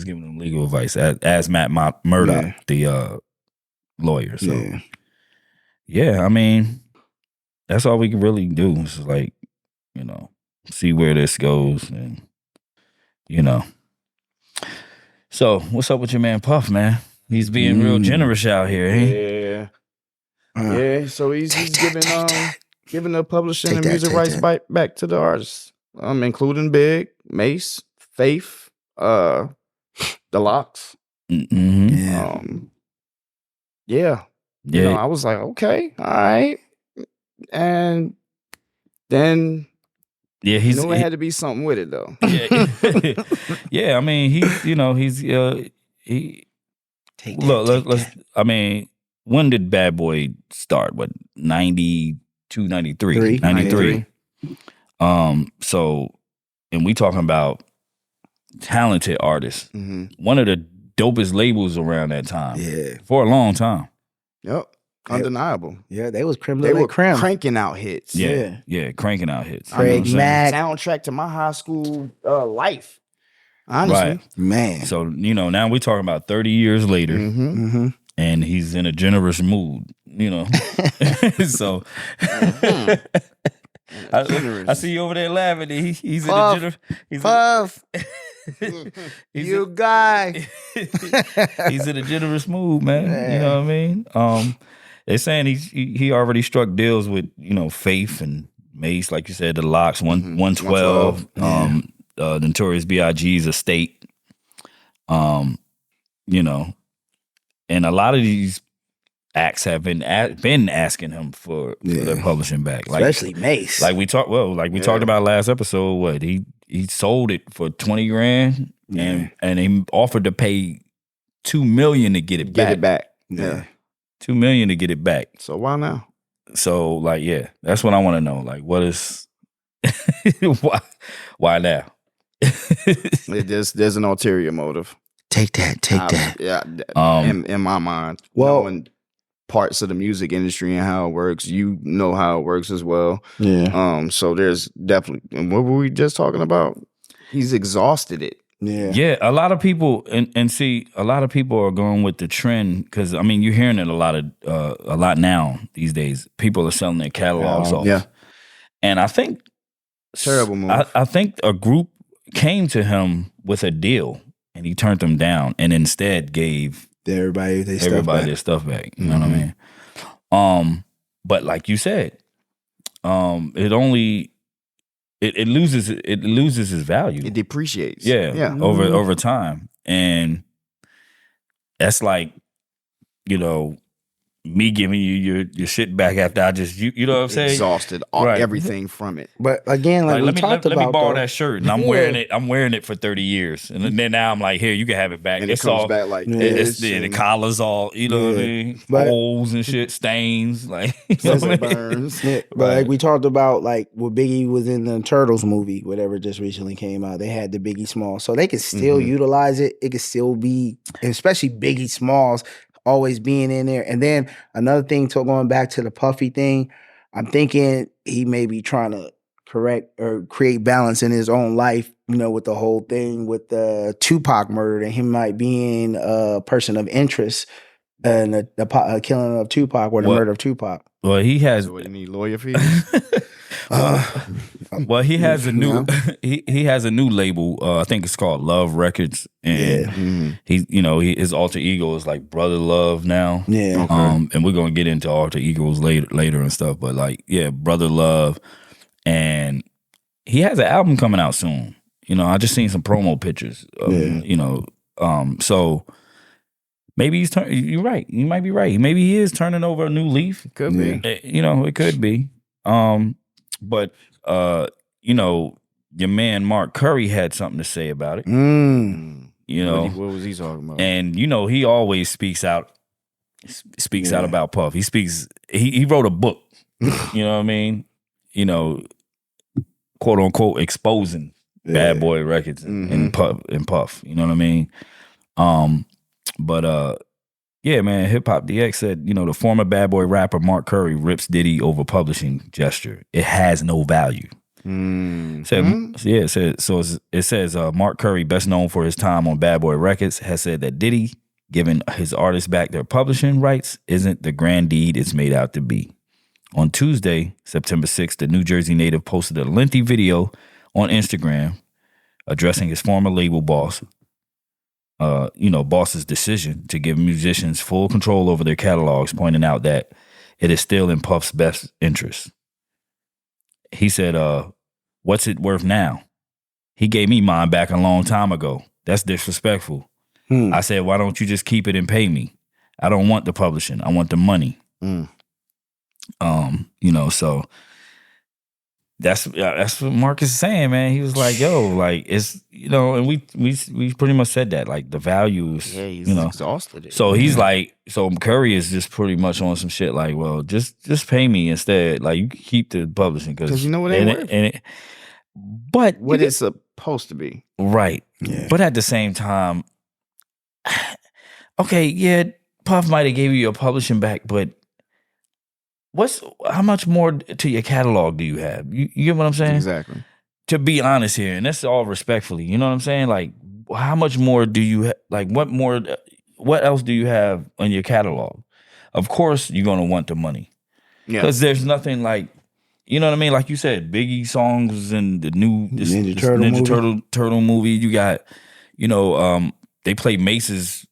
giving him legal advice as Matt Murdock, the lawyer. So yeah, I mean, that's all we can really do. Is see where this goes, and So what's up with your man Puff, man? He's being real generous out here, Yeah. So he's giving the publishing and music rights back to the artists, including Big, Mace, Faith, the Locks. I was like, okay, all right, and then it had to be something with it though. Yeah, I mean, he's I mean, when did Bad Boy start? What, 92, 93? 93. So, and we talking about talented artists. One of the dopest labels around that time. Yeah. For a long time. Yep. Undeniable. Yeah, they was creme They de la were creme. cranking out hits. Yeah, cranking out hits. Craig Mack. Soundtrack to my high school life. Honestly, Right. man. So, now we're talking about 30 years later, and he's in a generous mood, So, I see you over there laughing. He's Puff, in a generous... Puff. You guy. He's in a generous mood, man. You know what I mean? They're saying he already struck deals with, Faith and Mace, like you said, the Locks, 112, Notorious B.I.G's estate. And a lot of these acts have been asking him for their publishing back, especially Mace. Like we talked about last episode. What he sold it for $20,000, and they offered to pay $2 million to get it back. Yeah, $2 million to get it back. So why now? So that's what I want to know. Like, what is why now? There's an ulterior motive. Take that. Yeah. In my mind, well, knowing parts of the music industry and how it works, you know how it works as well. Yeah. So there's definitely. And what were we just talking about? He's exhausted it. Yeah. Yeah. A lot of people and see, a lot of people are going with the trend because you're hearing it a lot now these days. People are selling their catalogs off. Yeah. And I think terrible move. I think a group came to him with a deal. And he turned them down, and instead gave everybody their stuff back. You know what I mean? But like you said, it loses its value. It depreciates. Yeah. Over time, and that's like, me giving you your shit back after I just you know what I'm saying? Exhausted everything from it. But again, like we talked about, let me borrow that shirt, and I'm wearing it for 30 years, and then now I'm like, here, you can have it back. And it's it comes all back like the collar's all, you know what I mean? Holes and shit, stains, like burns. Yeah, but like we talked about, like when Biggie was in the Turtles movie, whatever just recently came out, they had the Biggie Smalls, so they could still utilize it. It could still be, and especially Biggie Smalls always being in there. And then another thing, going back to the Puffy thing, I'm thinking he may be trying to correct or create balance in his own life, with the whole thing with the Tupac murder, and him might being a person of interest in the killing of Tupac or the murder of Tupac. Well, he has. So what, you need lawyer fees? Well, he has a new he has a new label. I think it's called Love Records, and his alter ego is like Brother Love now. Yeah. And we're gonna get into alter egos later and stuff. But Brother Love, and he has an album coming out soon. I just seen some promo pictures. So maybe he's you're right. You might be right. Maybe he is turning over a new leaf. Could be. It could be. But your man Mark Curry had something to say about it. What was he talking about? And he always speaks out about Puff. He wrote a book. You know what I mean? Quote unquote exposing Bad Boy Records and Puff. You know what I mean? Yeah, man, Hip Hop DX said, the former Bad Boy rapper Mark Curry rips Diddy over publishing gesture. It has no value. It says Mark Curry, best known for his time on Bad Boy Records, has said that Diddy giving his artists back their publishing rights isn't the grand deed it's made out to be. On Tuesday, September 6th, the New Jersey native posted a lengthy video on Instagram addressing his former label boss. Boss's decision to give musicians full control over their catalogs, pointing out that it is still in Puff's best interest. He said, what's it worth now? He gave me mine back a long time ago. That's disrespectful. I said, why don't you just keep it and pay me? I don't want the publishing. I want the money. So that's what Marcus is saying, man. He was like, yo, like it's, and we pretty much said that, like the values, he's exhausted. So he's like, so Curry is just pretty much on some shit like, well, just pay me instead. Like you keep the publishing because you know what ain't but what it's supposed to be, right? Yeah. But at the same time, okay, yeah, Puff might have gave you your publishing back, but how much more to your catalog do you have? You get what I'm saying? Exactly. To be honest here, and that's all respectfully, you know what I'm saying? Like, how much more do you like? What else do you have in your catalog? Of course, you're gonna want the money, because there's nothing like, you know what I mean. Like you said, Biggie songs and the new Ninja Turtle movie. You got, they play Mace's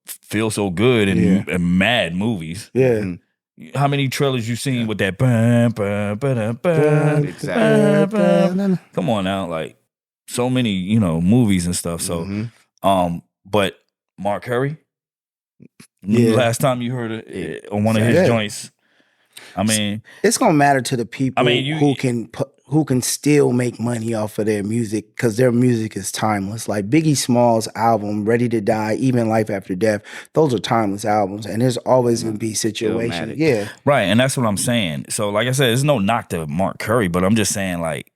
Feel So Good and Mad movies. Yeah. How many trailers you seen with that? Exactly. Come on now, like so many, movies and stuff. So, but Mark Curry, last time you heard it on one of his joints, I mean, it's gonna matter to the people who can still make money off of their music, because their music is timeless. Like Biggie Small's album, Ready to Die, even Life After Death, those are timeless albums, and there's always gonna be situations. Yeah, right, and that's what I'm saying. So, like I said, there's no knock to Mark Curry, but I'm just saying, like,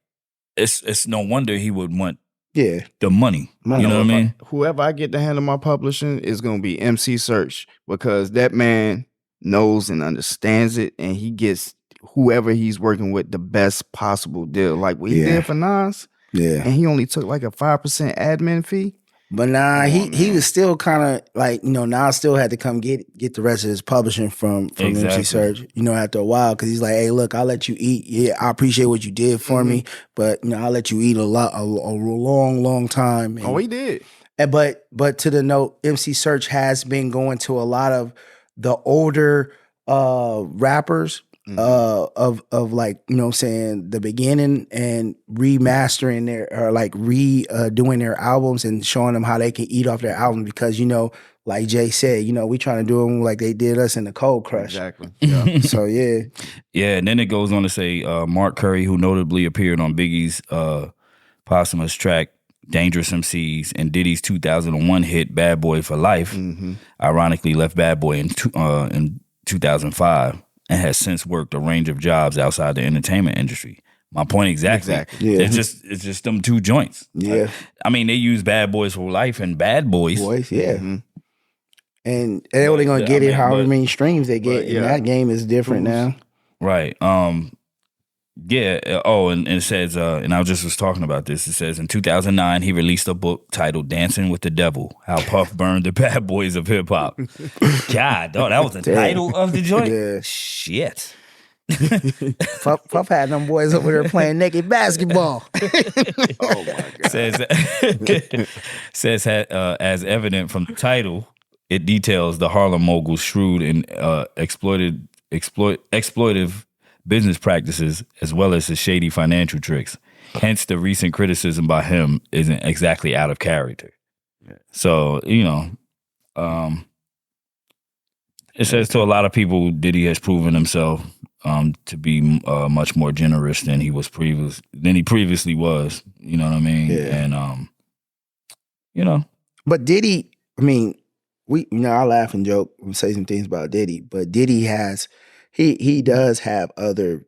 it's no wonder he would want the money. You know what I mean? Whoever I get to handle my publishing is gonna be MC Search, because that man knows and understands it, and he gets whoever he's working with the best possible deal. Like what he did for Nas, and he only took like a 5% admin fee. But he was still kind of like, Nas still had to come get the rest of his publishing from MC Search, after a while, because he's like, hey, look, I'll let you eat. Yeah, I appreciate what you did for me, but I'll let you eat a long time. And, he did. But to the note, MC Search has been going to a lot of the older rappers of like, the beginning, and remastering doing their albums and showing them how they can eat off their albums, because like Jay said, we trying to do them like they did us in the Cold Crush. Exactly. Yeah. So yeah, and then it goes on to say Mark Curry, who notably appeared on Biggie's posthumous track Dangerous MCs and Diddy's 2001 hit Bad Boy for Life, ironically left Bad Boy in 2005 and has since worked a range of jobs outside the entertainment industry. My point exactly. Yeah. It's just them two joints. Yeah. I mean, they use Bad Boys for Life and Bad Boys. And they're only gonna get it however many streams they get. And that game is different now. Right. And it says, and I was talking about this. It says in 2009 he released a book titled "Dancing with the Devil: How Puff Burned the Bad Boys of Hip Hop." God, that was the title of the joint. Yeah. Shit. Puff had them boys over there playing naked basketball. Oh my God. Says as evident from the title, it details the Harlem mogul's shrewd and exploitive business practices, as well as his shady financial tricks. Hence, the recent criticism by him isn't exactly out of character. So, it says to a lot of people, Diddy has proven himself to be much more generous than he previously was. You know what I mean? Yeah. And But Diddy, I mean, I laugh and joke and say some things about Diddy, but Diddy has. He does have other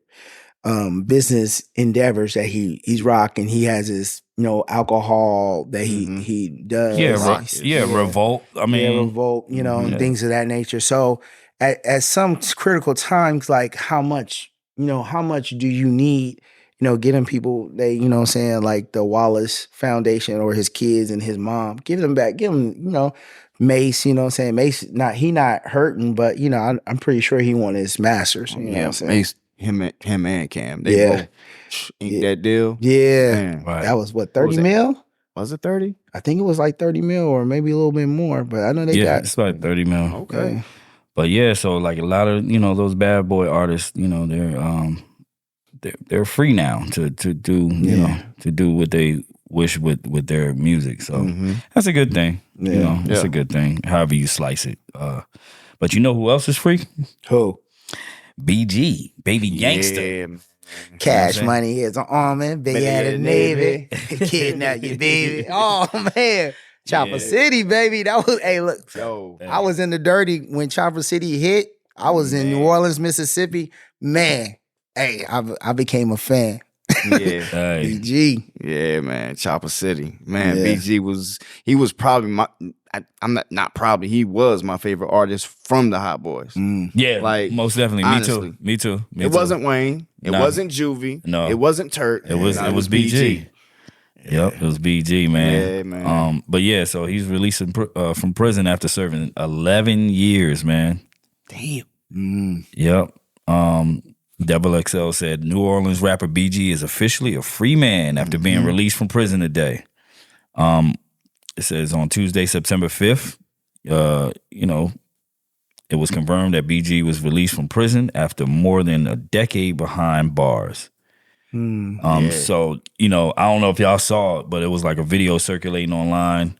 business endeavors that he's rocking. He has his alcohol that he does. Revolt. I mean, Revolt. And things of that nature. So at some critical times, like how much do you need? Getting people like the Wallace Foundation or his kids and his mom, give them back, Mace, Mace, he not hurting, but I'm pretty sure he wanted his masters. Mace, him and Cam, they both inked that deal. Yeah, man. Right. That was what, 30 mil? Was it 30? I think it was like 30 mil or maybe a little bit more, but I know they got. It's like 30 mil. Okay, but so like a lot of those bad boy artists, they're free now to do to do what they wish with their music. So that's a good thing. It's a good thing, however you slice it. But who else is free? Who? BG, Baby Gangsta. Yeah. Cash Money is an army, big out of the Navy, kidnap your baby. Oh man, Chopper City, baby. That was look. I was in the dirty when Chopper City hit. I was in New Orleans, Mississippi. Man, I became a fan. Yeah, BG. Yeah, man, Chopper City. Man, BG was probably he was my favorite artist from the Hot Boys. Yeah, like most definitely. Honestly. Me too. It wasn't Wayne. It wasn't Juvie. No. It wasn't Turk. It was BG. Yep, it was BG, man. Yeah, man. But yeah, so he's released from prison after serving 11 years, man. Damn. Yep. Double XL said New Orleans rapper BG is officially a free man after being released from prison today. It says on Tuesday, September 5th, it was confirmed that BG was released from prison after more than a decade behind bars. So, I don't know if y'all saw it, but it was like a video circulating online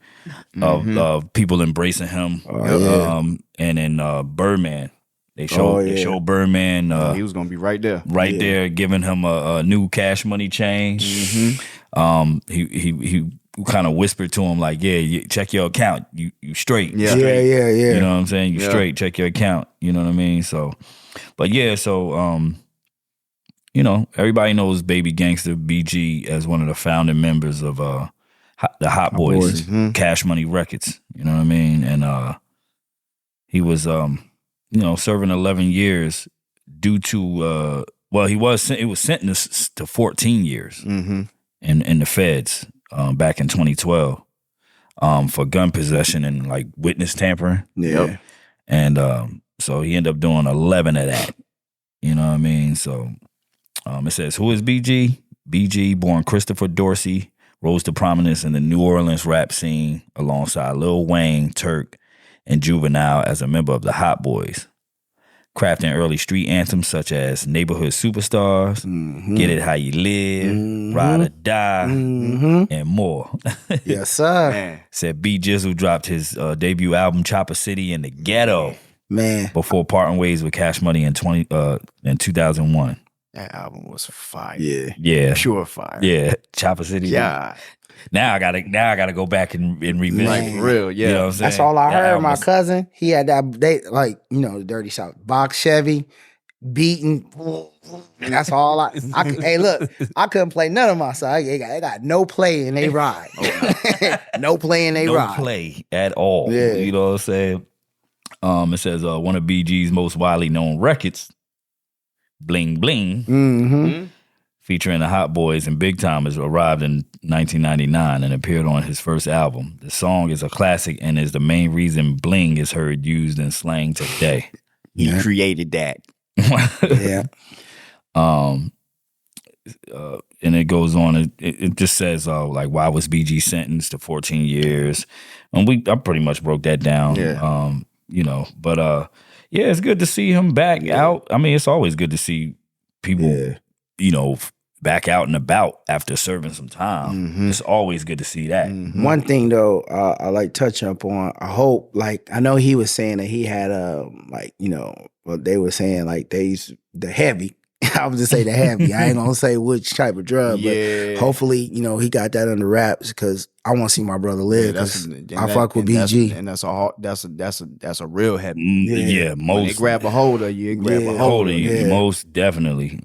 of people embracing him. And then Birdman. They showed Birdman. He was gonna be right there, there, giving him a new Cash Money chain. He kind of whispered to him like, "Yeah, check your account. You straight. Yeah. You know what I'm saying? You straight. Check your account. You know what I mean? So, but yeah, so everybody knows Baby Gangsta BG as one of the founding members of the Hot Boys, Cash Money Records. You know what I mean? And he was serving 11 years due to he was sentenced to 14 years in the feds back in 2012 for gun possession and like witness tampering. Yeah. And so he ended up doing 11 of that. You know what I mean? So it says, who is BG? BG, born Christopher Dorsey, rose to prominence in the New Orleans rap scene alongside Lil Wayne, Turk, and Juvenile as a member of the Hot Boys, crafting early street anthems such as Neighborhood Superstars, Get It How You Live, Ride or Die, and more. Yes, sir. Man. Said B Jizzle dropped his debut album Chopper City in the Ghetto, man, before parting ways with Cash Money in 2001. That album was fire. Yeah, Pure fire. Yeah, Chopper City. Yeah. Now I gotta go back and revisit. Like real, yeah. You know what I'm saying? That's all I That heard. album My was- cousin, he had that, the Dirty South box Chevy, beating. That's all hey, look, I couldn't play none of my side. They got no play in they ride. No play in they no ride. play at all. Yeah. You know what I'm saying? It says one of BG's most widely known records, Bling Bling, featuring the Hot Boys and Big Timers, arrived in 1999 and appeared on his first album. The song is a classic and is the main reason bling is heard used in slang today. He created that. Yeah. And it goes on. It just says why was BG sentenced to 14 years? And I pretty much broke that down. Yeah. It's good to see him back out. I mean, it's always good to see people, back out and about after serving some time. It's always good to see that. One thing though, I like touch up on. I hope, I know he was saying that he had they were saying the heavy. I was just say the heavy. I ain't gonna say which type of drug, but hopefully, he got that under wraps because I want to see my brother live. I fuck with BG, and that's a real heavy. Yeah, when they grab a hold of you, grab a hold of you. Yeah. Most definitely.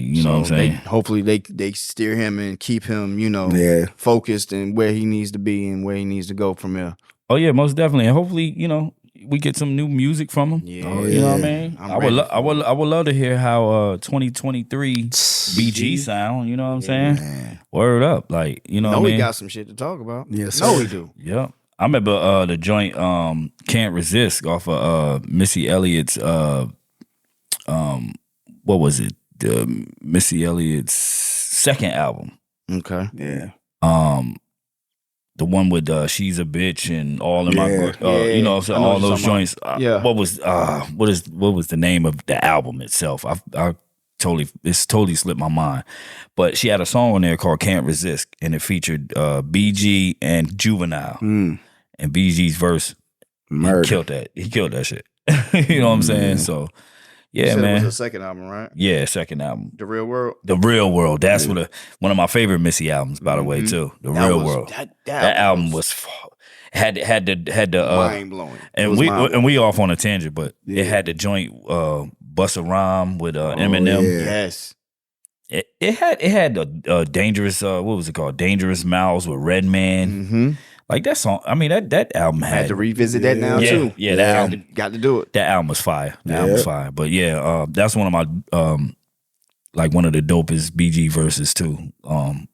You know what I'm saying? Hopefully they steer him and keep him, focused and where he needs to be and where he needs to go from here. Oh yeah, most definitely. And hopefully, we get some new music from him. You know what I mean? I would love to hear how 2023 BG sound. You know what I'm saying? Man. Word up, what I mean? We got some shit to talk about. Yes, no, sir. we do. Yeah, I remember the joint "Can't Resist" off of Missy Elliott's. What was it? Missy Elliott's second album. Okay. Yeah. The one with "She's a Bitch" and all of my, all those joints. What was the name of the album itself? It's totally slipped my mind. But she had a song on there called "Can't Resist," and it featured BG and Juvenile. And BG's verse, he killed that shit. You know what I'm saying? So. Yeah, man. Man. It was the second album, right? Yeah, second album. The Real World? The Real World. That's one of my favorite Missy albums, by the way, too. The Real World. That album was had the mind blowing. And we off on a tangent, but it had the joint Busta Rhyme with Eminem. Yes. It had the dangerous what was it called? Dangerous Mouths with Redman. Like that song, I mean that album had to revisit that now too. Yeah, that album got to do it. That album was fire. That album was fire. But that's one of my like one of the dopest BG verses too.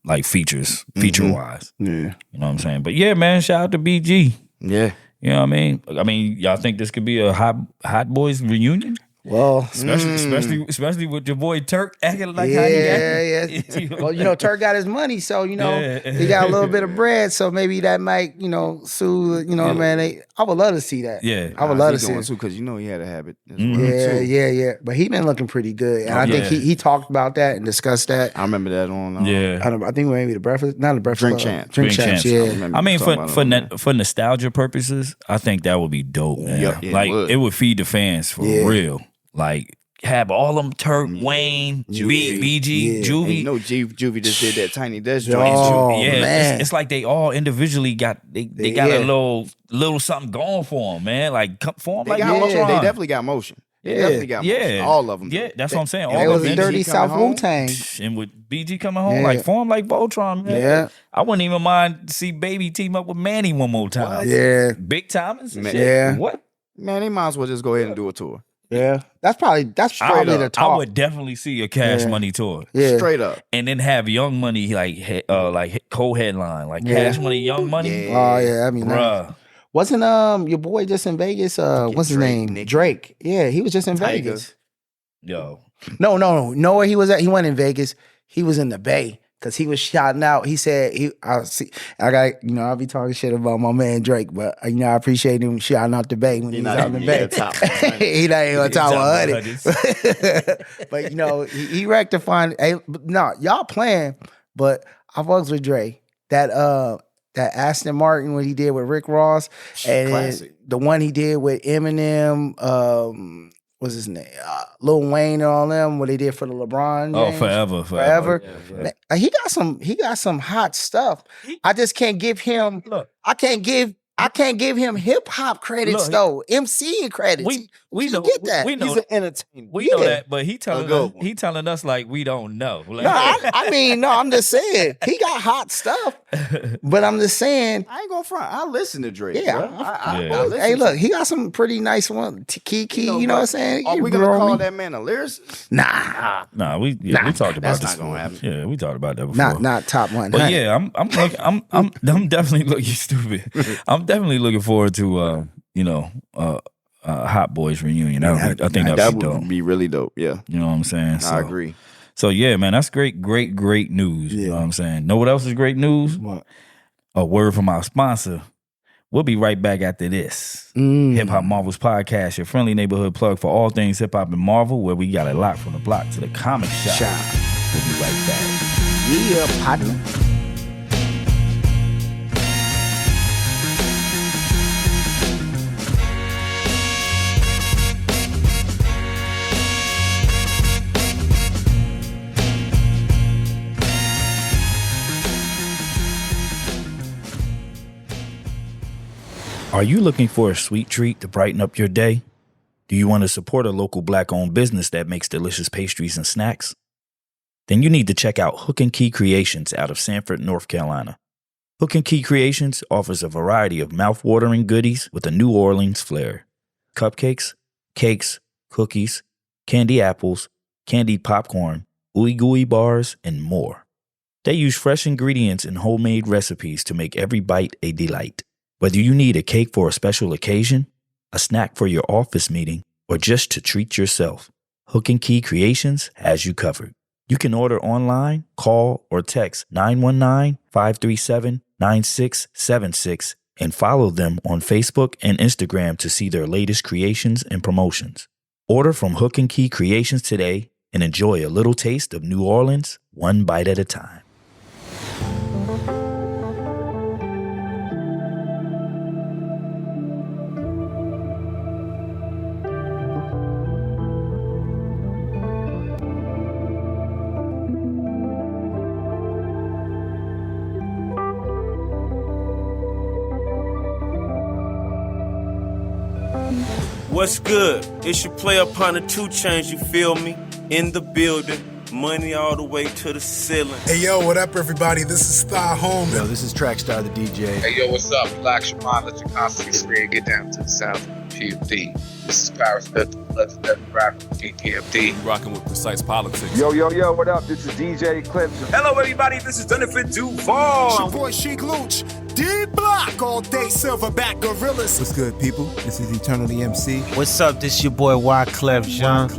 Like feature wise. Yeah. You know what I'm saying? But yeah, man, shout out to BG. Yeah. You know what I mean? I mean, y'all think this could be a hot boys reunion? Well, especially with your boy Turk acting like how he acting. Yeah. Well, you know, Turk got his money, so you know he got a little bit of bread, so maybe that might, you know, soothe. You know, man. I would love to see that. Yeah, I would love to see it too, because you know he had a habit. As Mm-hmm. well, Yeah. But he been looking pretty good, and I think he talked about that and discussed that. I remember that on. I think maybe not the Breakfast Club. Drink Champs. Yeah. I mean, for nostalgia purposes, I think that would be dope, man. Yeah, it would feed the fans for real. Like, have all them Turk, Wayne, BG, Juvie. You know, Juvie just did that Tiny Desk joint. Man. It's like they all individually got they got a little something going for them, man. Like for them, They definitely got motion. They definitely got motion. All of them. Yeah, that's what I'm saying. It All was of a dirty South Wu-Tang. And with BG coming home, like form like Voltron, man. Yeah. I wouldn't even mind to see Baby team up with Manny one more time. What? Yeah. Big timers. Yeah. What? Man, they might as well just go ahead and do a tour. Yeah, that's probably the talk. I would definitely see a Cash Money tour. Yeah. Straight up. And then have Young Money like co-headline, like Cash Money, Young Money. Yeah. Oh yeah, I mean, bruh. Wasn't your boy just in Vegas? What's his name? Drake. Yeah, he was just in Vegas. Yo. No. Where he was at? He went in Vegas. He was in the Bay. Cause he was shouting out. He said, I'll be talking shit about my man Drake, but I appreciate him shouting out the Bay when he's out in the Bay. He not even on top 100. But he rectifying. Hey, no, y'all playing, but I fucks with Drake. That Aston Martin, what he did with Rick Ross, and then the one he did with Eminem, what's his name? Lil Wayne and all them, what they did for the LeBron James. Oh, forever. Yeah. Man, he got some hot stuff. I just can't give him. Look, I can't give him hip hop credits though. MCing credits. We know, get that. We know he's an entertainer. We know that, but he telling us like we don't know. Like, I'm just saying he got hot stuff. But I'm just saying I ain't gonna front. I listen to Drake. Yeah. Hey, look, he got some pretty nice one. Kiki, you know what I'm saying? Are we gonna call that man a lyricist? Nah. We talked about this. That's not gonna happen. Yeah, we talked about that before. Not top 100. But yeah, I'm definitely looking stupid. I'm definitely looking forward to Hot Boys reunion. I think that would be really dope. Yeah, you know what I'm saying. I agree. So yeah, man, that's great news. You know what I'm saying. Know what else is great news? What? A word from our sponsor. We'll be right back after this. Hip Hop Marvels Podcast, your friendly neighborhood plug for all things hip hop and Marvel, where we got it locked from the block to the comic shop. We'll be right back. Yeah, partner. Are you looking for a sweet treat to brighten up your day? Do you want to support a local black-owned business that makes delicious pastries and snacks? Then you need to check out Hook and Key Creations out of Sanford, North Carolina. Hook and Key Creations offers a variety of mouth-watering goodies with a New Orleans flair. Cupcakes, cakes, cookies, candy apples, candied popcorn, ooey gooey bars, and more. They use fresh ingredients and homemade recipes to make every bite a delight. Whether you need a cake for a special occasion, a snack for your office meeting, or just to treat yourself, Hook and Key Creations has you covered. You can order online, call, or text 919-537-9676 and follow them on Facebook and Instagram to see their latest creations and promotions. Order from Hook and Key Creations today and enjoy a little taste of New Orleans, one bite at a time. What's good? It's your player partner 2 Chainz, you feel me? In the building, money all the way to the ceiling. Hey yo, what up everybody? This is Thigh Home. Yo, this is Trackstar the DJ. Hey yo, what's up? Black Shaman, let your constantly screen get down to the sound of PFD. This is Paris Smith. Let's rap KPFD. Rocking with Precise Politics. Yo, what up? This is DJ Clips. Hello, everybody. This is Jennifer Duval. It's your boy Sheik Luch. D-Block, all day silverback gorillas. What's good, people? This is Eternally MC. What's up? This your boy Wyclef Jean,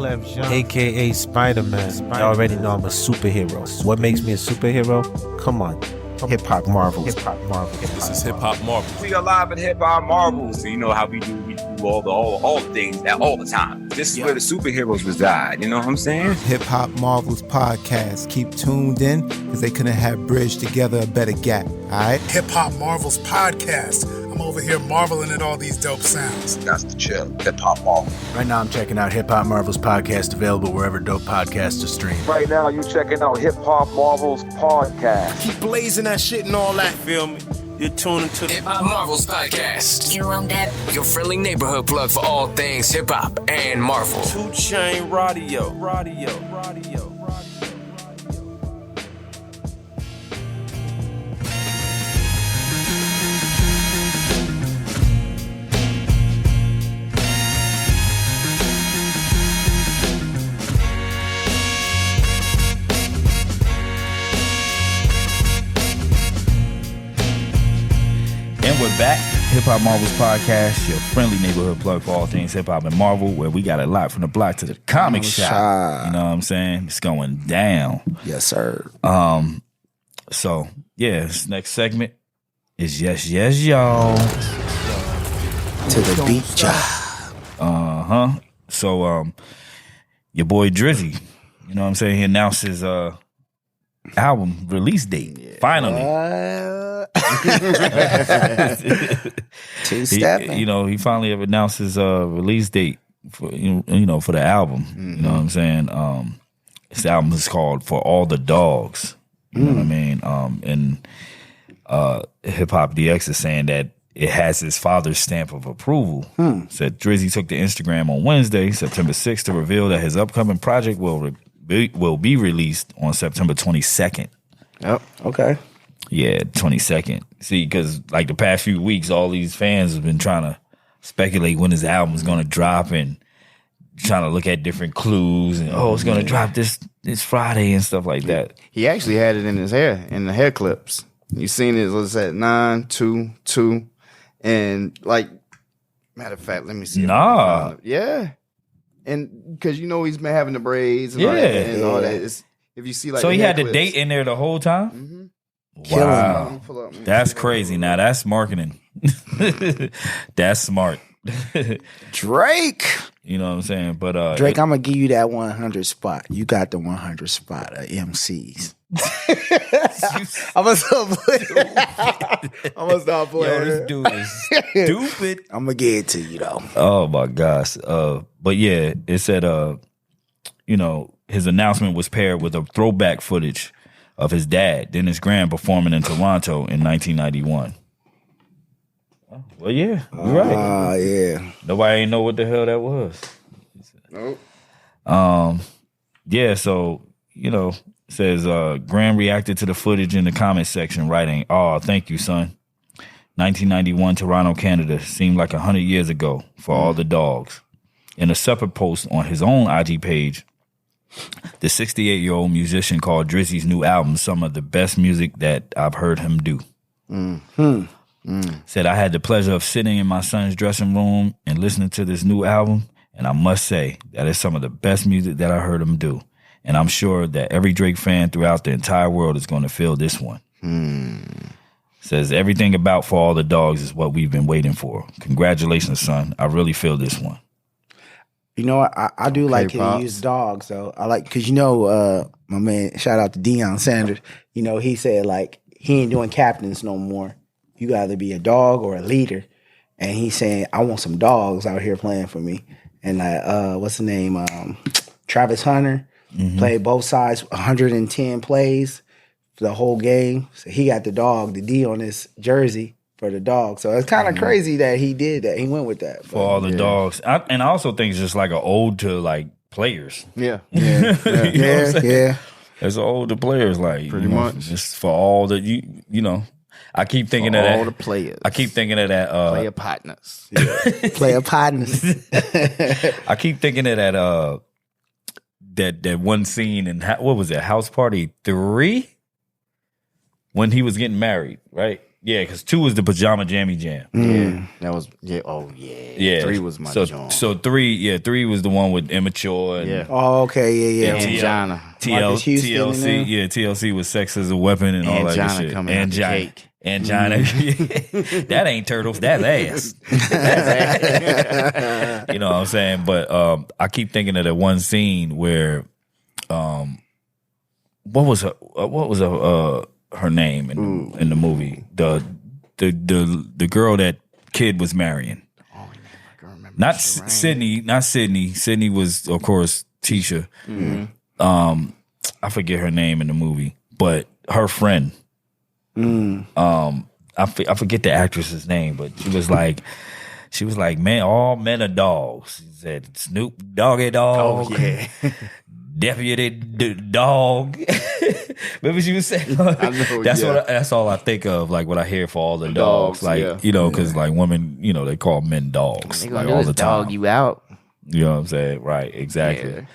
a.k.a. Spider-Man. You already know I'm a superhero. What makes me a superhero? Come on. Hip-Hop Marvels. This is Hip-Hop Marvels. We are live at Hip-Hop Marvels. So you know how we do all the things all the time. This is where the superheroes reside. You know what I'm saying? Hip-Hop Marvels podcast. Keep tuned in, because they couldn't have bridged together a better gap, all right? Hip-Hop Marvels podcast. I'm over here marveling at all these dope sounds. That's the chill. Hip-Hop Marvel. Right now I'm checking out Hip-Hop Marvels podcast, available wherever dope podcasts are streamed. Right now you checking out Hip Hop Marvels podcast. Keep blazing that shit and all that. Feel me? You're tuning to the Hip Hop Marvels podcast. You on that? Your friendly neighborhood plug for all things hip hop and Marvel. 2 Chain Radio. And we're back. Hip Hop Marvels podcast, your friendly neighborhood plug for all things hip hop and Marvel, where we got a lot from the block to the comic shop. You know what I'm saying? It's going down. Yes, sir. So yeah, this next segment is yes, y'all. To the beat, y'all. So your boy Drizzy, you know what I'm saying? He announced his album release date. Finally. Two-stepping. He finally have announced his release date for for the album. You know what I'm saying? His album is called For All the Dogs. You know what I mean? And Hip Hop DX is saying that it has his father's stamp of approval. Said Drizzy took to Instagram on Wednesday, September 6th, to reveal that his upcoming project will be released on September 22nd. Yep. Okay. Yeah, 22nd. See, because like the past few weeks, all these fans have been trying to speculate when his album is going to drop and trying to look at different clues and it's going to drop this Friday and stuff like that. He actually had it in his hair, in the hair clips. You seen it? What's that? 9-2-2, and like, matter of fact, let me see. Nah. Yeah, and because he's been having the braids and all that. And all that. If you see like, so he had the clips. date in there the whole time. Mm-hmm. Wow, that's crazy. Now that's marketing. That's smart. Drake. You know what I'm saying? But Drake, I'm gonna give you that 100 spot. You got the 100 spot of MCs. I'm gonna stop playing. Yo, this dude is stupid. I'm gonna get it to you though. Oh my gosh. But yeah, it said his announcement was paired with a throwback footage of his dad, Dennis Graham, performing in Toronto in 1991. Well, yeah, you're right. Yeah. Nobody ain't know what the hell that was. Nope. Yeah, so, says Graham reacted to the footage in the comment section, writing, "Oh, thank you, son. 1991, Toronto, Canada. Seemed like 100 years ago for all the dogs." In a separate post on his own IG page, the 68-year-old musician called Drizzy's new album some of the best music that I've heard him do. Said, "I had the pleasure of sitting in my son's dressing room and listening to this new album, and I must say that it's some of the best music that I heard him do. And I'm sure that every Drake fan throughout the entire world is going to feel this one." Says, "Everything about For All the Dogs is what we've been waiting for. Congratulations, son. I really feel this one." I do like to use dogs, though. I like, because my man, shout out to Deion Sanders, he said, like, he ain't doing captains no more. You got to be a dog or a leader. And he's saying, I want some dogs out here playing for me. And what's the name? Travis Hunter played both sides, 110 plays for the whole game. So he got the dog, the D on his jersey for the dog. So it's kind of crazy that he did that. He went with that. For all the dogs. And I also think it's just like an ode to like players. Yeah. Yeah. Yeah. It's an ode to players, like pretty much. Just for all that you know. I keep thinking For of that. all the players. I keep thinking of that. Player partners. Player partners. I keep thinking of that one scene in what was it, House Party 3, when he was getting married, right? Yeah, because 2 was the Pajama Jammy Jam. Yeah, that was yeah. 3 was my joint. So 3 was the one with Immature and Oh, okay, yeah. Angina. TLC. Yeah, TLC was Sex as a Weapon and all that Angina shit. coming out the cake. Angina. That ain't turtles. That's ass. You know what I'm saying? But I keep thinking of that one scene where, what was her name in the movie? The girl that Kid was marrying. Oh, yeah, I can remember. Not Sydney. Not Sydney. Sydney was, of course, Tisha. Mm-hmm. I forget her name in the movie, but her friend. I forget the actress's name, but she was like, man, all men are dogs. She said Snoop Doggy Dog. Oh yeah. Deputy Dog. Remember she was saying? I know, That's all I think of, like when I hear for all the dogs, like you know, because like women, you know, they call men dogs, They like gonna all the time. dog you out. You know what I'm saying? Right? Exactly. Yeah.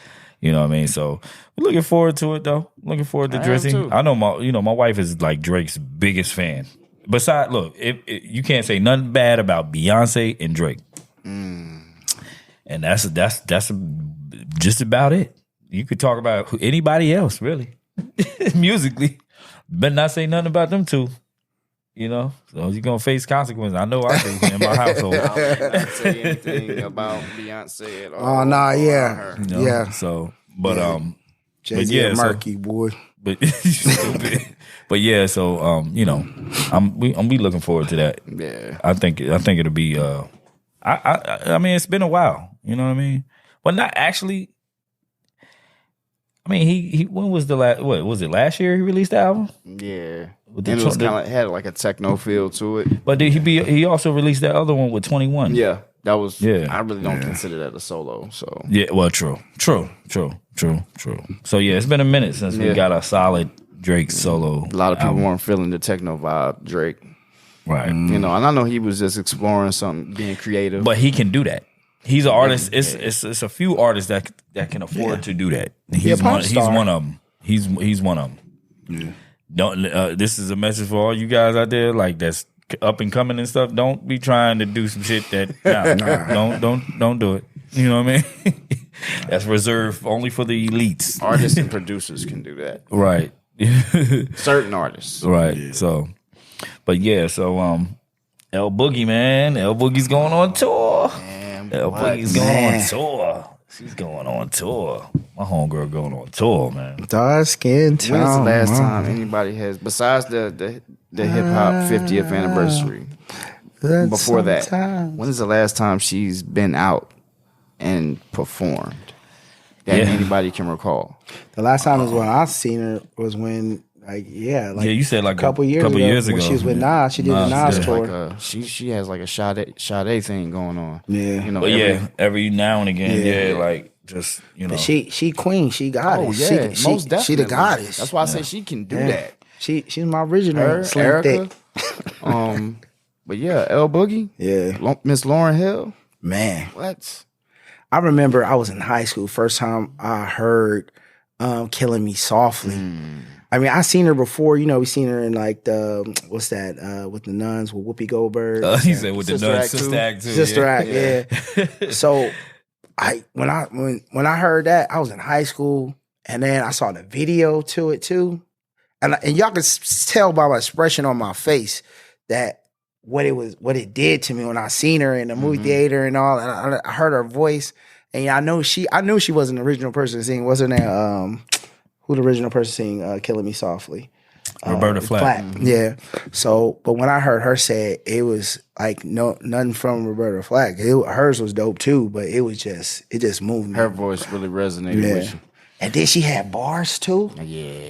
You know what I mean? So we're looking forward to it, though. Looking forward to I am Drizzy. too. I know my wife is like Drake's biggest fan. Besides, look, you can't say nothing bad about Beyonce and Drake, and that's just about it. You could talk about anybody else, really, musically, but not say nothing about them two. You know, so you're gonna face consequences. I know I do in my household. I would not say anything about Beyonce at all. Oh no, yeah, You know? yeah. So, but Jay-Z yeah, murky boy. But stupid. But yeah, so you know, I'm be looking forward to that. Yeah, I think it'll be. I mean, it's been a while. You know what I mean? But not actually. I mean, he when was the last? What was it? Last year he released the album. Yeah, With and the it was tr- kind of had like a techno feel to it. But did he also released that other one with 21? Yeah, that was. Yeah. I really don't consider that a solo. So Yeah, well, true. So yeah, it's been a minute since we got a solid Drake solo. a lot of people album. weren't feeling the techno vibe, Drake. Right. You know, and I know he was just exploring something, being creative. But he can do that. He's an artist. It's a few artists that can afford to do that. He's one of them. He's one of them. Yeah. Don't. This is a message for all you guys out there, like that's up and coming and stuff. Don't be trying to do some shit that don't do it. You know what I mean? That's reserved only for the elites. Artists and producers can do that. Right. Certain artists. Right. Yeah. So, but yeah. So L Boogie, man. L Boogie's going on tour. L Boogie's going on tour. She's going on tour. My homegirl going on tour, man. Dark skin tone. When's the last time anybody has, besides the hip hop 50th anniversary, before that, when is the last time she's been out and performed that anybody can recall? The last time was when I seen her was when you said like a couple years ago when she was with Nas. She did the Nas tour. Like she has like a Sade thing going on. Yeah, you know. But every now and again, like just you know, but she queen. She goddess. Oh yeah, most definitely. She the goddess. That's why I say she can do that. She's my original Slim Erica. Thick. But yeah, L Boogie. Yeah, Miss Lauryn Hill. Man, what? I remember I was in high school. First time I heard "Killing Me Softly." I mean, I seen her before. You know, we seen her in like the what's that with the nuns with Whoopi Goldberg. He said with the nuns, Sister Act too. Sister Act, yeah. So when I heard that, I was in high school, and then I saw the video to it too, and y'all could tell by my expression on my face that what it did to me when I seen her in the movie theater and all. And I heard her voice, and I knew she wasn't the original person singing. Wasn't there? Who the original person singing "Killing Me Softly"? Roberta Flack. Yeah. So, but when I heard her say it, it was like nothing from Roberta Flack. Hers was dope too, but it just moved me. Her voice really resonated with you. And then she had bars too. Yeah.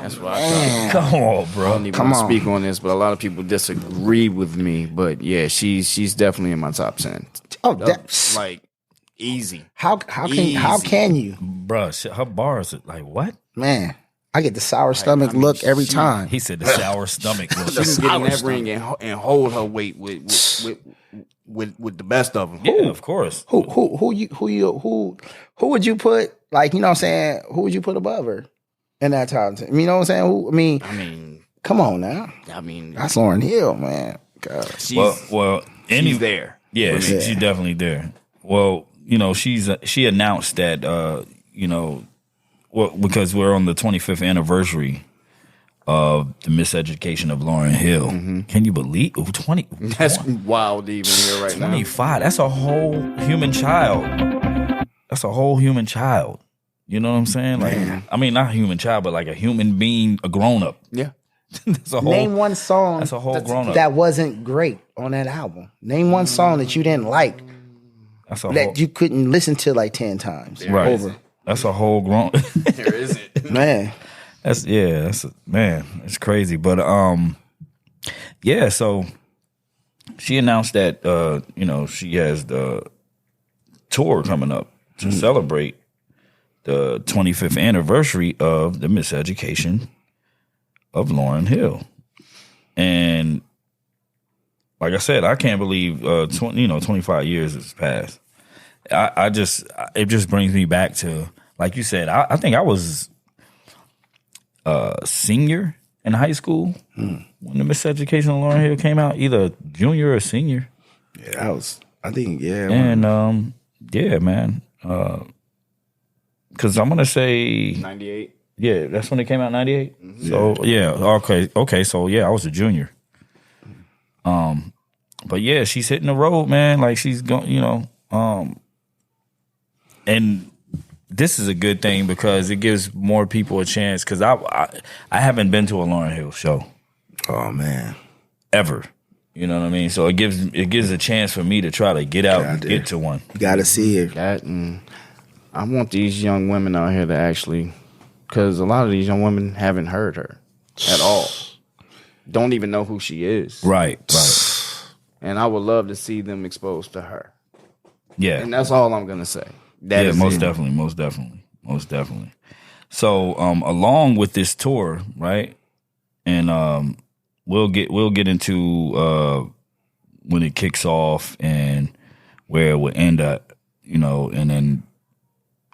That's what I thought. Come on, bro. I don't even want to speak on this, but a lot of people disagree with me. But yeah, she's definitely in my top 10. Oh, that's like easy. How can you, Bruh, her bars are like what? Man, I get the sour stomach look every time. He said the sour stomach look. She can get in that ring and hold her weight with the best of them. Yeah, of course. Who would you put, like, you know what I'm saying? Who would you put above her in that time? You know what I'm saying? I mean, come on now. I mean, that's Lauryn Hill, man. God. She's there. Yeah, she's definitely there. Well, you know, she announced that, you know, because we're on the 25th anniversary of the miseducation of Lauryn Hill. Mm-hmm. Can you believe 20? That's wild to even hear right 25. That's a whole human child. That's a whole human child. You know what I'm saying? Like, I mean, not a human child, but like a human being, a grown up. Yeah. That's a whole, Name one song that's a whole grown up that wasn't great on that album. Name one song that you didn't like that you couldn't listen to like 10 times over. That's a whole grown. There isn't, man. Man, it's crazy. But yeah. So she announced that you know, she has the tour coming up to celebrate the 25th anniversary of the miseducation of Lauryn Hill. And like I said, I can't believe 25 years has passed. It just brings me back to, like you said, I think I was a senior in high school when the miseducation of Lauryn Hill came out, either junior or senior. Yeah, I think. And yeah, man. Because I'm gonna say 98. Yeah, that's when it came out, 98. So yeah, okay. So yeah, I was a junior. But yeah, she's hitting the road, man. Like she's going, you know. And this is a good thing because it gives more people a chance. Because I haven't been to a Lauryn Hill show. Oh man, ever. You know what I mean? So it gives a chance for me to try to get out and get to one. You gotta see it. I want these young women out here to actually, because a lot of these young women haven't heard her at all. Don't even know who she is. Right. And I would love to see them exposed to her. Yeah. And that's all I'm gonna say. Most definitely. So along with this tour, right? And we'll get into when it kicks off and where it will end up, you know, and then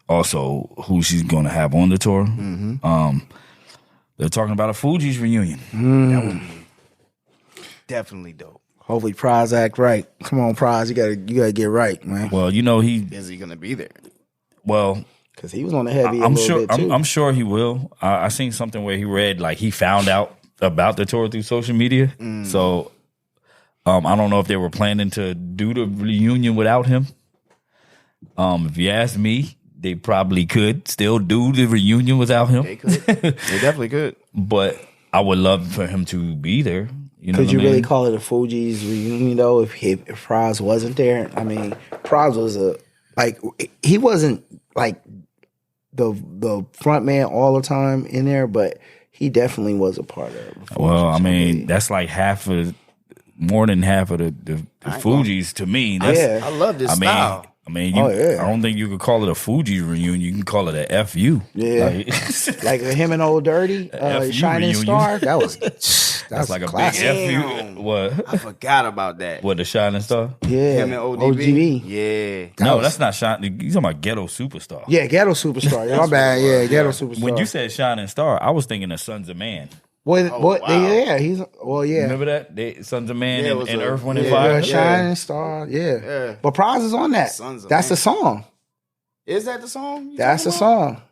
also who she's gonna have on the tour. Mm-hmm. They're talking about a Fugees reunion. That would be definitely dope. Hopefully Prize act right. Come on, Prize, you gotta get right, man. Well, you know is he gonna be there? Well, because he was on the heavy. I'm sure. I'm sure he will. I seen something where he read like he found out about the tour through social media. So I don't know if they were planning to do the reunion without him. If you ask me, they probably could still do the reunion without him. They could. They definitely could. But I would love for him to be there. You know Could you what I mean? really call it a Fugees reunion though? If Prize wasn't there, I mean, Prize was he wasn't like the front man all the time in there, but he definitely was a part of it. Well, I mean, that's like more than half of the Fugees to me. I love this style. I mean, I don't think you could call it a Fugees reunion. You can call it a FU. Yeah, like him and Old Dirty, Shining reunion. Star. That's like a classic. big FU. What? I forgot about that. What, the Shining Star? Yeah, him and ODB. Yeah. No, that's not Shining. You talking about Ghetto Superstar? Yeah, Ghetto Superstar. My bad. Yeah, Ghetto Superstar. When you said Shining Star, I was thinking of Sons of Man. Wow. Remember that? Sons of Man and Earth, Wind, and Fire? Shining Star, yeah. But Prize is on that. That's the song. Is that the song? That's the song.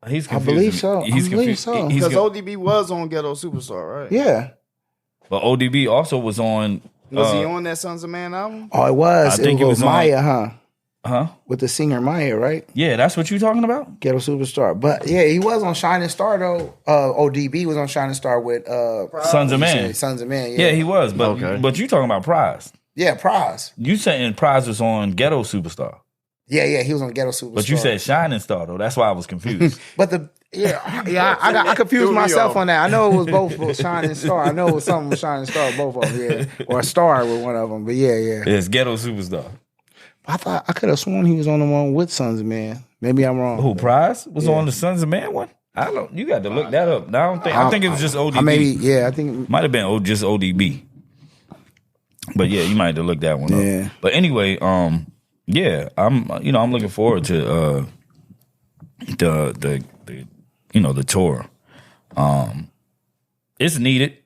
He's I believe so. He's I believe so. Because ODB was on Ghetto Superstar, right? Yeah. But ODB also was on... Was he on that Sons of Man album? Oh, it was. I think it was Maya, on, huh? With the singer Maya, right? Yeah, that's what you're talking about? Ghetto Superstar. But yeah, he was on Shining Star though. ODB was on Shining Star with Sons of Man. Sons of Man, yeah. Yeah, he was. But you talking about Prize. Yeah, Prize. You saying Prize was on Ghetto Superstar. Yeah, he was on Ghetto Superstar. But you said Shining Star though. That's why I was confused. But I confused myself on that. I know it was both Shining Star. I know it was something with Shining Star, both of them, yeah. Or a star with one of them. But yeah. It's Ghetto Superstar. I thought I could have sworn he was on the one with Sons of Man. Maybe I'm wrong. Who, Prize? Was on the Sons of Man one? I don't. You got to look that up. I don't think. I think it was just ODB. I think might have been just ODB. But yeah, you might have to look that one up. But anyway, yeah, I'm looking forward to the tour. It's needed.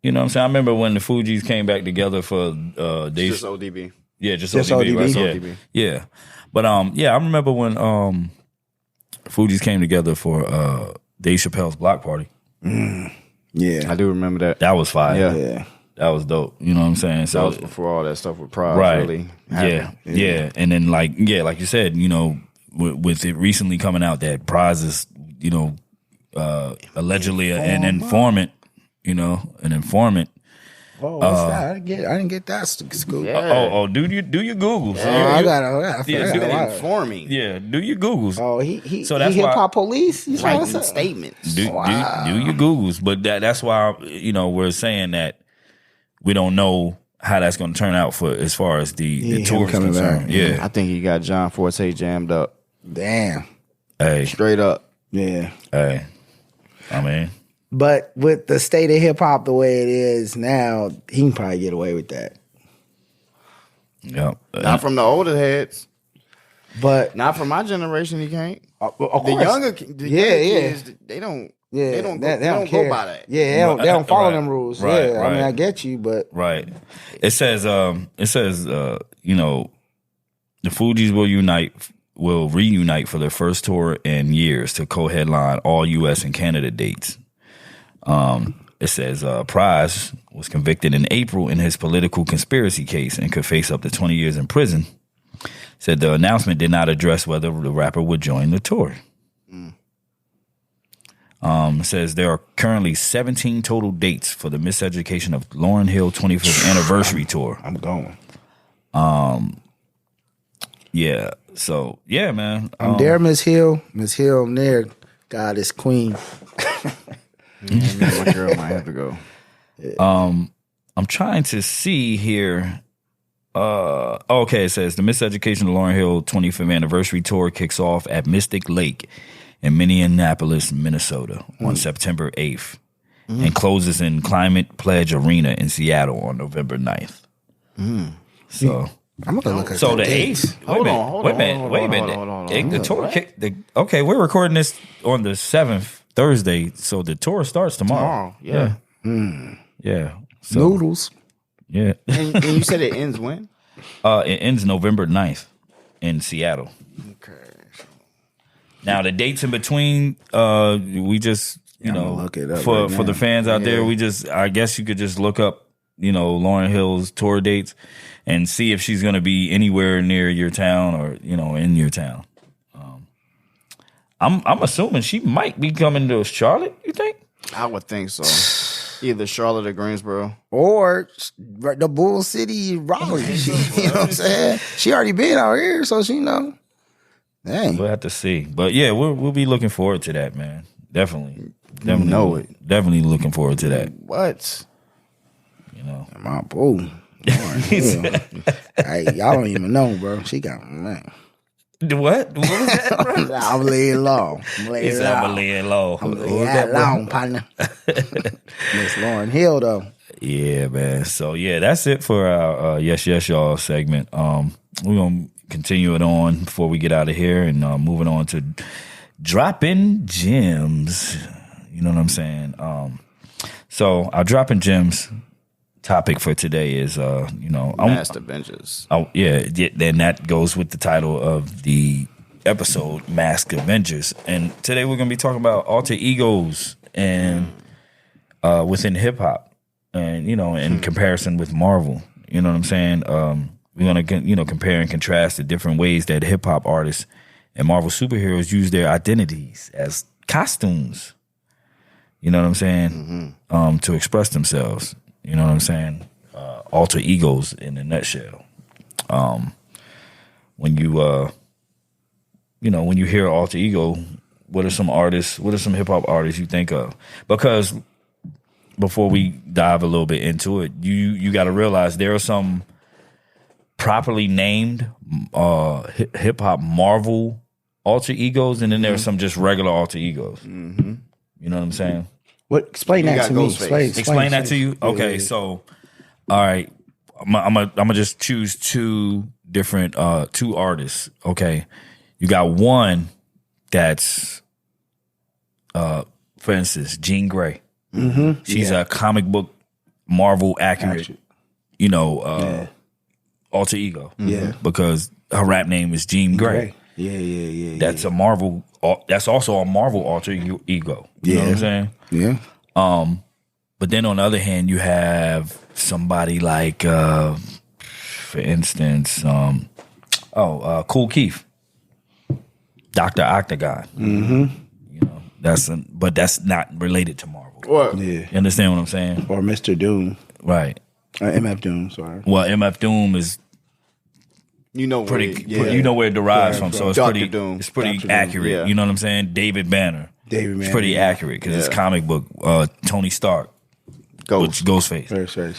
You know what I'm saying? I remember when the Fugees came back together for just ODB. Yeah, just ODB. Right? ODB. Yeah. But I remember when Fugees came together for Dave Chappelle's block party. Yeah. I do remember that. That was fire. Yeah. That was dope. You know what I'm saying? So that was before all that stuff with Pride really happened. Yeah. And then like you said, with it recently coming out that Prize is, allegedly an informant, an informant. Oh, what's that? I didn't get that scoop. Yeah. Do your Googles. I got informing. Yeah, do your Googles. Oh, he so that's hip why hop police. He's writing statements. Do your Googles, but that's why we're saying that we don't know how that's going to turn out for as far as the tour is concerned. Back. Yeah, I think he got John Forte jammed up. Damn. Hey, straight up. Yeah. Hey, I mean. But with the state of hip hop the way it is now, he can probably get away with that. Yeah, not from the older heads, but not from my generation. He can't. Of the course. younger kids, they don't. Yeah, they don't care. go by that. Yeah, they don't follow them rules. Right, I mean, I get you, but it says the Fugees will reunite for their first tour in years to co-headline all U.S. and Canada dates. It says Prize was convicted in April in his political conspiracy case and could face up to 20 years in prison. Said the announcement did not address whether the rapper would join the tour. Says there are currently 17 total dates for the Miseducation of Lauryn Hill 25th anniversary tour. I'm going. Yeah. So yeah, man. I'm there, Miss Hill. Miss Hill, I'm there. Goddess Queen. My girl might have to go. I'm trying to see here. Okay, it says the Miseducation of Lauryn Hill 25th anniversary tour kicks off at Mystic Lake in Minneapolis, Minnesota on September 8th and closes in Climate Pledge Arena in Seattle on November 9th. So I'm gonna look at so the dates. 8th. Wait a minute. The tour okay, we're recording this on the 7th, Thursday, so the tour starts tomorrow. Yeah. Yeah. So, Noodles. Yeah. And you said it ends when? It ends November 9th in Seattle. Okay. Now the dates in between, we just look it up for right the fans out there, I guess you could just look up, Lauryn Hill's tour dates and see if she's gonna be anywhere near your town or in your town. I'm assuming she might be coming to Charlotte. You think? I would think so. Either Charlotte or Greensboro. Or the Bull City, Raleigh. You know what I'm saying? She already been out here, so she know. Dang. We'll have to see. But yeah, we'll be looking forward to that, man. Definitely. Know it. Definitely looking forward to that. What? My boo. Hey, y'all don't even know, bro. She got man. What? What was that, bro? I'm laying low. I'm laying low. I'm laying long, partner. Miss Lauryn Hill, though. Yeah, man. So yeah, that's it for our Yes Y'all segment. We're gonna continue it on before we get out of here and moving on to Droppin' Gems. You know what I'm saying? So our Droppin' Gems topic for today is Masked Avengers. Oh yeah, then that goes with the title of the episode, Masked Avengers. And today we're gonna be talking about alter egos and within hip hop, and in comparison with Marvel. You know what I'm saying? We're gonna compare and contrast the different ways that hip hop artists and Marvel superheroes use their identities as costumes. You know what I'm saying? To express themselves. You know what I'm saying? Alter egos in a nutshell. When you hear alter ego, what are some hip hop artists you think of? Because before we dive a little bit into it, you got to realize there are some properly named hip hop Marvel alter egos, and then there's some just regular alter egos. Mm-hmm. You know what I'm saying? What? Explain that to me. Explain that to you. Okay, so all right, I'm gonna just choose two different two artists. Okay, you got one that's for instance, Jean Grey. Mm-hmm. She's a comic book Marvel accurate. You know, alter ego. Yeah, because her rap name is Jean Grey. Yeah. That's a Marvel. That's also a Marvel alter ego. You know what I'm saying? Yeah. But then on the other hand, you have somebody like, for instance, Kool Keith, Dr. Octagon. Mm-hmm. You know, but that's not related to Marvel. What? Yeah. You understand what I'm saying? Or Mr. Doom. Right. MF Doom. Sorry. Well, MF Doom is. You know you know where it derives from, so it's Dr. pretty. Doom. It's pretty Dr. Doom, accurate. yeah. You know what I'm saying? David Banner. It's pretty accurate because it's comic book. Tony Stark, Ghostface,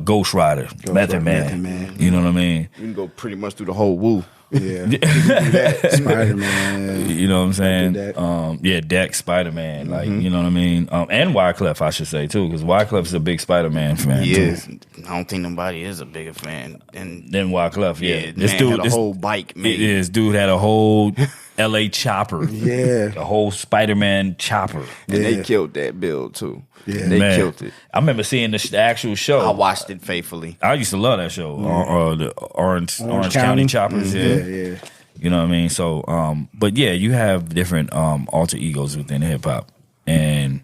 Ghost Rider, Method Man. You know what I mean? You can go pretty much through the whole woo. Yeah. Spider-Man. You know what I'm saying? Dex, Spider-Man. Like, you know what I mean? And Wyclef, I should say, too, because Wyclef's a big Spider-Man fan, too. I don't think nobody is a bigger fan than Wyclef, This man had a whole bike made. This dude had a whole L.A. chopper. Yeah. The whole Spider-Man chopper. And they killed that build, too. Yeah. They killed it. I remember seeing the actual show. I watched it faithfully. I used to love that show. The Orange County Choppers. Yeah. You know what I mean? So, but yeah, you have different alter egos within hip hop, and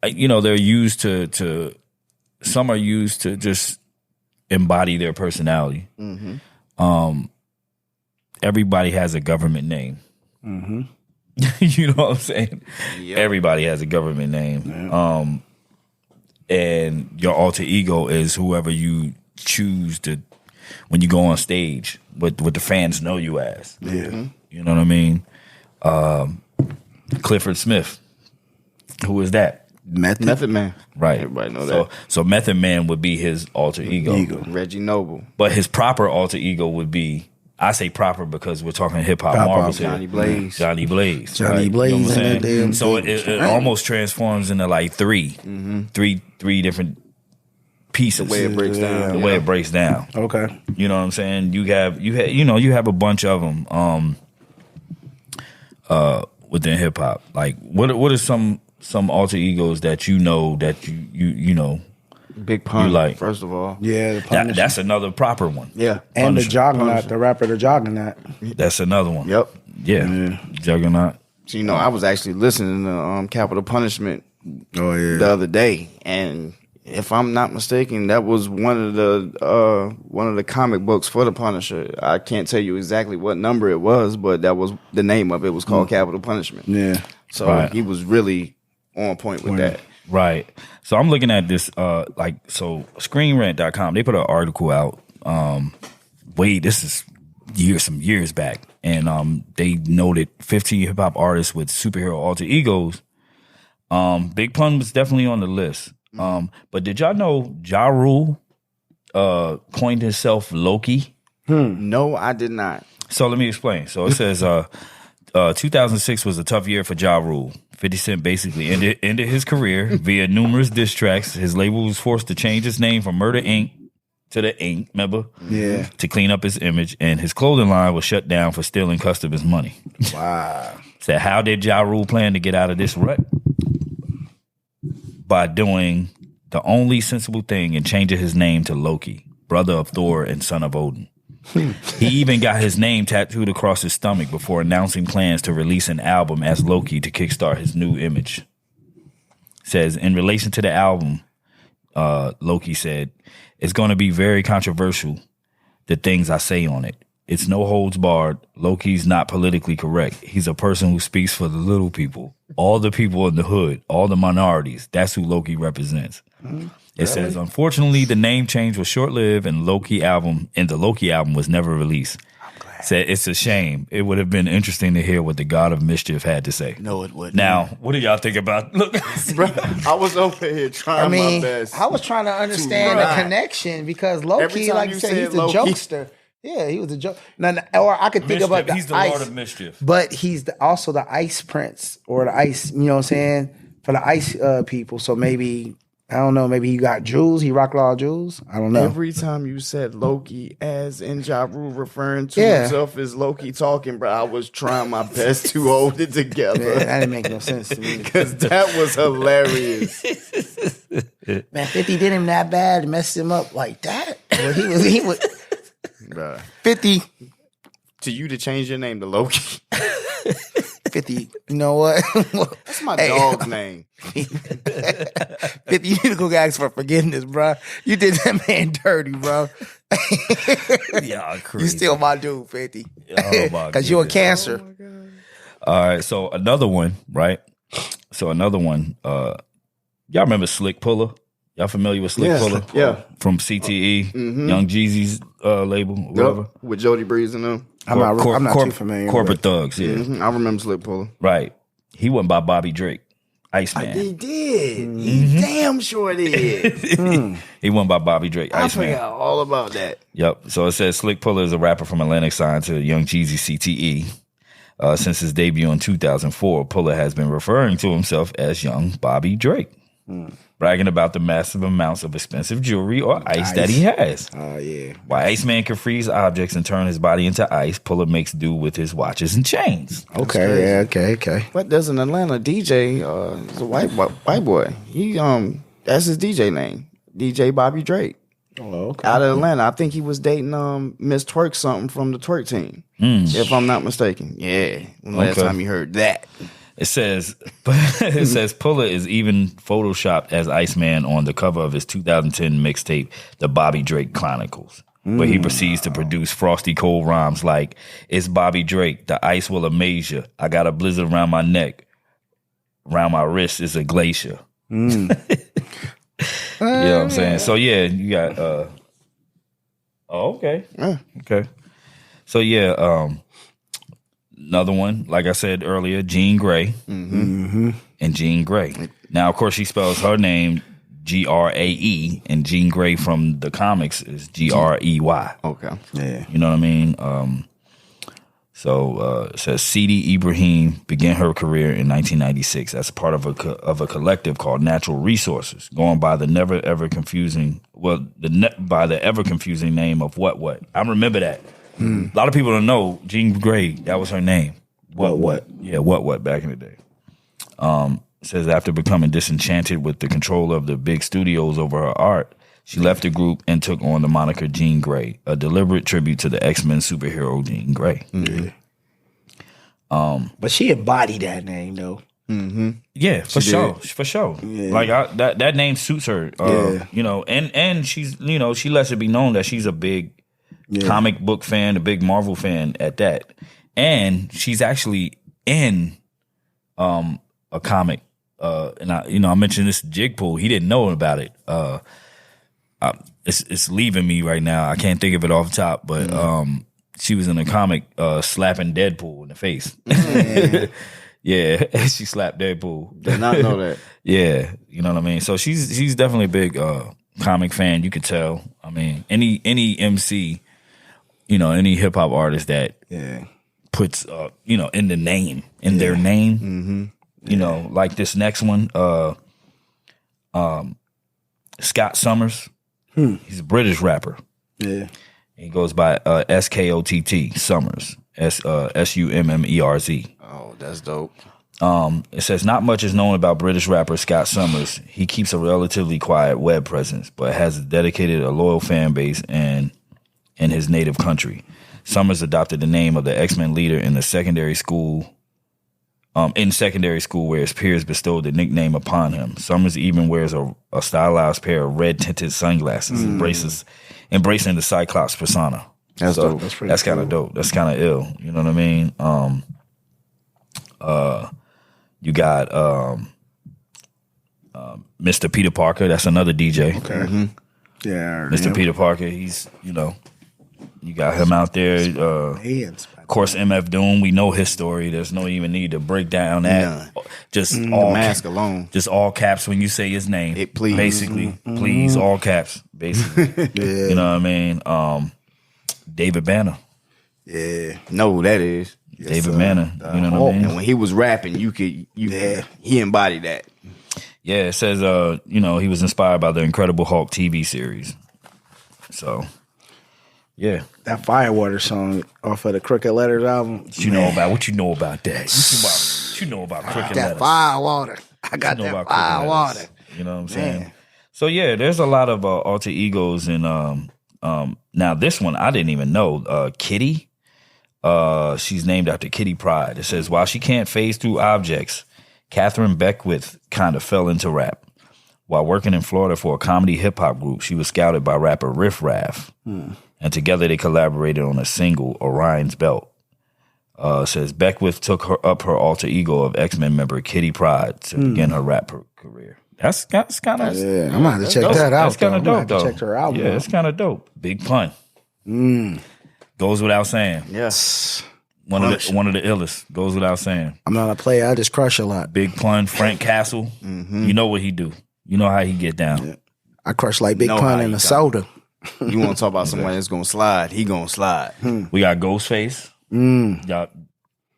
you know, they're used to some are used to just embody their personality. Mm-hmm. Everybody has a government name. Mm-hmm. You know what I'm saying? Yep. Everybody has a government name. And your alter ego is whoever you choose to, when you go on stage, what the fans know you as. Yeah. You know what I mean? Clifford Smith. Who is that? Method Man. Right. Everybody know that. So Method Man would be his alter ego. Reggie Noble. But his proper alter ego would be, I say proper because we're talking hip hop Marvels here. Johnny Blaze. Johnny Blaze. Johnny Blaze. You know what I'm and that saying? damn So thing. it almost transforms into like three different pieces. The way it breaks down. The way it breaks down. Okay. You know what I'm saying? You have a bunch of them within hip hop. Like what are some alter egos that you know that you know? Big Pun, like, first of all. Yeah, the Punisher. That's another proper one. Yeah. And Punisher. the Juggernaut, the rapper, the Juggernaut. That's another one. Yep. Yeah. Juggernaut. So, I was actually listening to Capital Punishment the other day, and if I'm not mistaken, that was one of the comic books for the Punisher. I can't tell you exactly what number it was, but that was the name of it. Was called Capital Punishment. Yeah. So he was really on point with that. Right. So I'm looking at this, ScreenRant.com, they put an article out. This is some years back, and they noted 15 hip hop artists with superhero alter egos. Big Pun was definitely on the list. But did y'all know Ja Rule coined himself Loki? No, I did not. So let me explain. So it says 2006 was a tough year for Ja Rule. 50 Cent basically ended his career via numerous diss tracks. His label was forced to change his name from Murder Inc. to the Inc. Remember? Yeah. To clean up his image, and his clothing line was shut down for stealing customers' money. Wow. So how did Ja Rule plan to get out of this rut? By doing the only sensible thing and changing his name to Loki, brother of Thor and son of Odin. He even got his name tattooed across his stomach before announcing plans to release an album as Loki to kickstart his new image. Says, in relation to the album, Loki said, it's going to be very controversial, the things I say on it. It's no holds barred. Loki's not politically correct. He's a person who speaks for the little people, all the people in the hood, all the minorities. That's who Loki represents. It says, unfortunately, the name change was short-lived, and the Loki album was never released. Said it's a shame. It would have been interesting to hear what the God of Mischief had to say. No, it wouldn't. Now, what do y'all think about? Look, I was over here trying my best. I was trying to understand the connection because Loki, like you said, he's a jokester. Yeah, he was a joke. Or I could think Mischief. about He's the ice, Lord of Mischief. but he's also the Ice Prince or the Ice. You know what I'm saying, for the Ice people. So maybe I don't know. Maybe he got jewels. He rocked a lot of jewels. I don't know. Every time you said Loki as in Ja Rule referring to himself as Loki talking, bro, I was trying my best to hold it together. Man, that didn't make no sense to me. Because that was hilarious. Man, 50 did him that bad, messed him up like that. Well, he was Bruh. 50. To you to change your name to Loki. 50. You know what? That's my dog's name. 50, you need to go ask for forgiveness, bro. You did that man dirty, bro. Yeah, crazy. You still my dude, 50. Oh, my Because you're a cancer. All right, so another one, right? So another one, y'all remember Slick Puller? Y'all familiar with Slick Puller? Yeah. From CTE, Young Jeezy's label, whatever. Yep. With Jody Breeze and them. I'm not too familiar. Corporate Thugs, yeah. I remember Slick Puller. Right. He went by Bobby Drake, Iceman. He did. He damn sure did. He went by Bobby Drake, I Iceman. forgot all about that. Yep. So it says Slick Puller is a rapper from Atlantic signed to Young Jeezy CTE. Since his debut in 2004, Puller has been referring to himself as Young Bobby Drake, bragging about the massive amounts of expensive jewelry or ice that he has. Oh, yeah. While Iceman can freeze objects and turn his body into ice, Puller makes do with his watches and chains. Okay, yeah, okay. But there's an Atlanta DJ, he's a white boy. He that's his DJ name, DJ Bobby Drake. Oh, okay. Out of Atlanta. I think he was dating Miss Twerk something from the Twerk team, if I'm not mistaken. Yeah, last time you heard that. It says Puller is even photoshopped as Iceman on the cover of his 2010 mixtape, The Bobby Drake Chronicles, where he proceeds to produce frosty cold rhymes like, "It's Bobby Drake, the ice will amaze you. I got a blizzard around my neck, around my wrist is a glacier." You know what I'm saying? So yeah, you got okay. Okay. So yeah, another one, like I said earlier, Jean Grey. And Jean Grey. Now, of course, she spells her name Grae, and Jean Grey from the comics is Grey. Okay. Yeah. You know what I mean? So it says Sidi Ibrahim began her career in 1996 as part of a collective called Natural Resources, going by the ever confusing name of What. I remember that. A lot of people don't know Jean Grey. That was her name. What? Yeah, What back in the day. It says after becoming disenchanted with the control of the big studios over her art, she left the group and took on the moniker Jean Grey, a deliberate tribute to the X-Men superhero Jean Grey. But she embodied that name, though. Yeah, for sure. Yeah. Like that name suits her. You know, and she's, you know, she lets it be known that she's a big comic book fan, a big Marvel fan at that, and she's actually in a comic. And I mentioned this to Jigpool. He didn't know about it. It's leaving me right now. I can't think of it off the top, but she was in a comic slapping Deadpool in the face. Yeah, she slapped Deadpool. Did not know that. Yeah, you know what I mean. So she's definitely a big comic fan. You could tell. I mean, any MC, you know, any hip hop artist that puts you know, in the name, in their name. You know, like this next one, Scott Summers. He's a British rapper. Yeah. He goes by SKOTT, Summers. SUMMERZ. Oh, that's dope. It says not much is known about British rapper Scott Summers. He keeps a relatively quiet web presence, but has dedicated a loyal fan base in his native country. Summers adopted the name of the X-Men leader in secondary school where his peers bestowed the nickname upon him. Summers even wears a stylized pair of red-tinted sunglasses, embracing the Cyclops persona. That's dope. That's kind of dope. That's kind of ill. You know what I mean? You got Mr. Peter Parker. That's another DJ. Okay. Yeah. Mr. Peter Parker. He's, you know, you got him out there. Of course, MF Doom. We know his story. There's no even need to break down that. Just all the mask alone. Just all caps when you say his name. Please. Basically, please, all caps. Basically, you know what I mean. David Banner. Yeah, no, that is David Banner. You know what I mean? And when he was rapping, he embodied that. Yeah, it says, he was inspired by the Incredible Hulk TV series. So, yeah. That Firewater song off of the Crooked Letters album. What you know about that? What you know about Crooked Letters? That Firewater. I got that Firewater. You know what I'm saying? So, yeah, there's a lot of alter egos. And now this one, I didn't even know. Kitty, she's named after Kitty Pryde. It says, while she can't phase through objects, Catherine Beckwith kind of fell into rap. While working in Florida for a comedy hip-hop group, she was scouted by rapper Riff Raff. And together they collaborated on a single, Orion's Belt. Says Beckwith took her alter ego of X-Men member Kitty Pryde to begin her rap career. That's kind of... Yeah, I'm going to have to check that out. That's kind of dope, though. Check her out. Yeah, it's kind of dope. Big pun. Goes without saying. Yes. One of the illest. Goes without saying. I'm not a player. I just crush a lot. Big pun. Frank Castle. You know what he do. You know how he get down. Yeah. I crush like Big Pun in a soda. You want to talk about somebody that's going to slide, he going to slide. We got Ghostface. Y'all,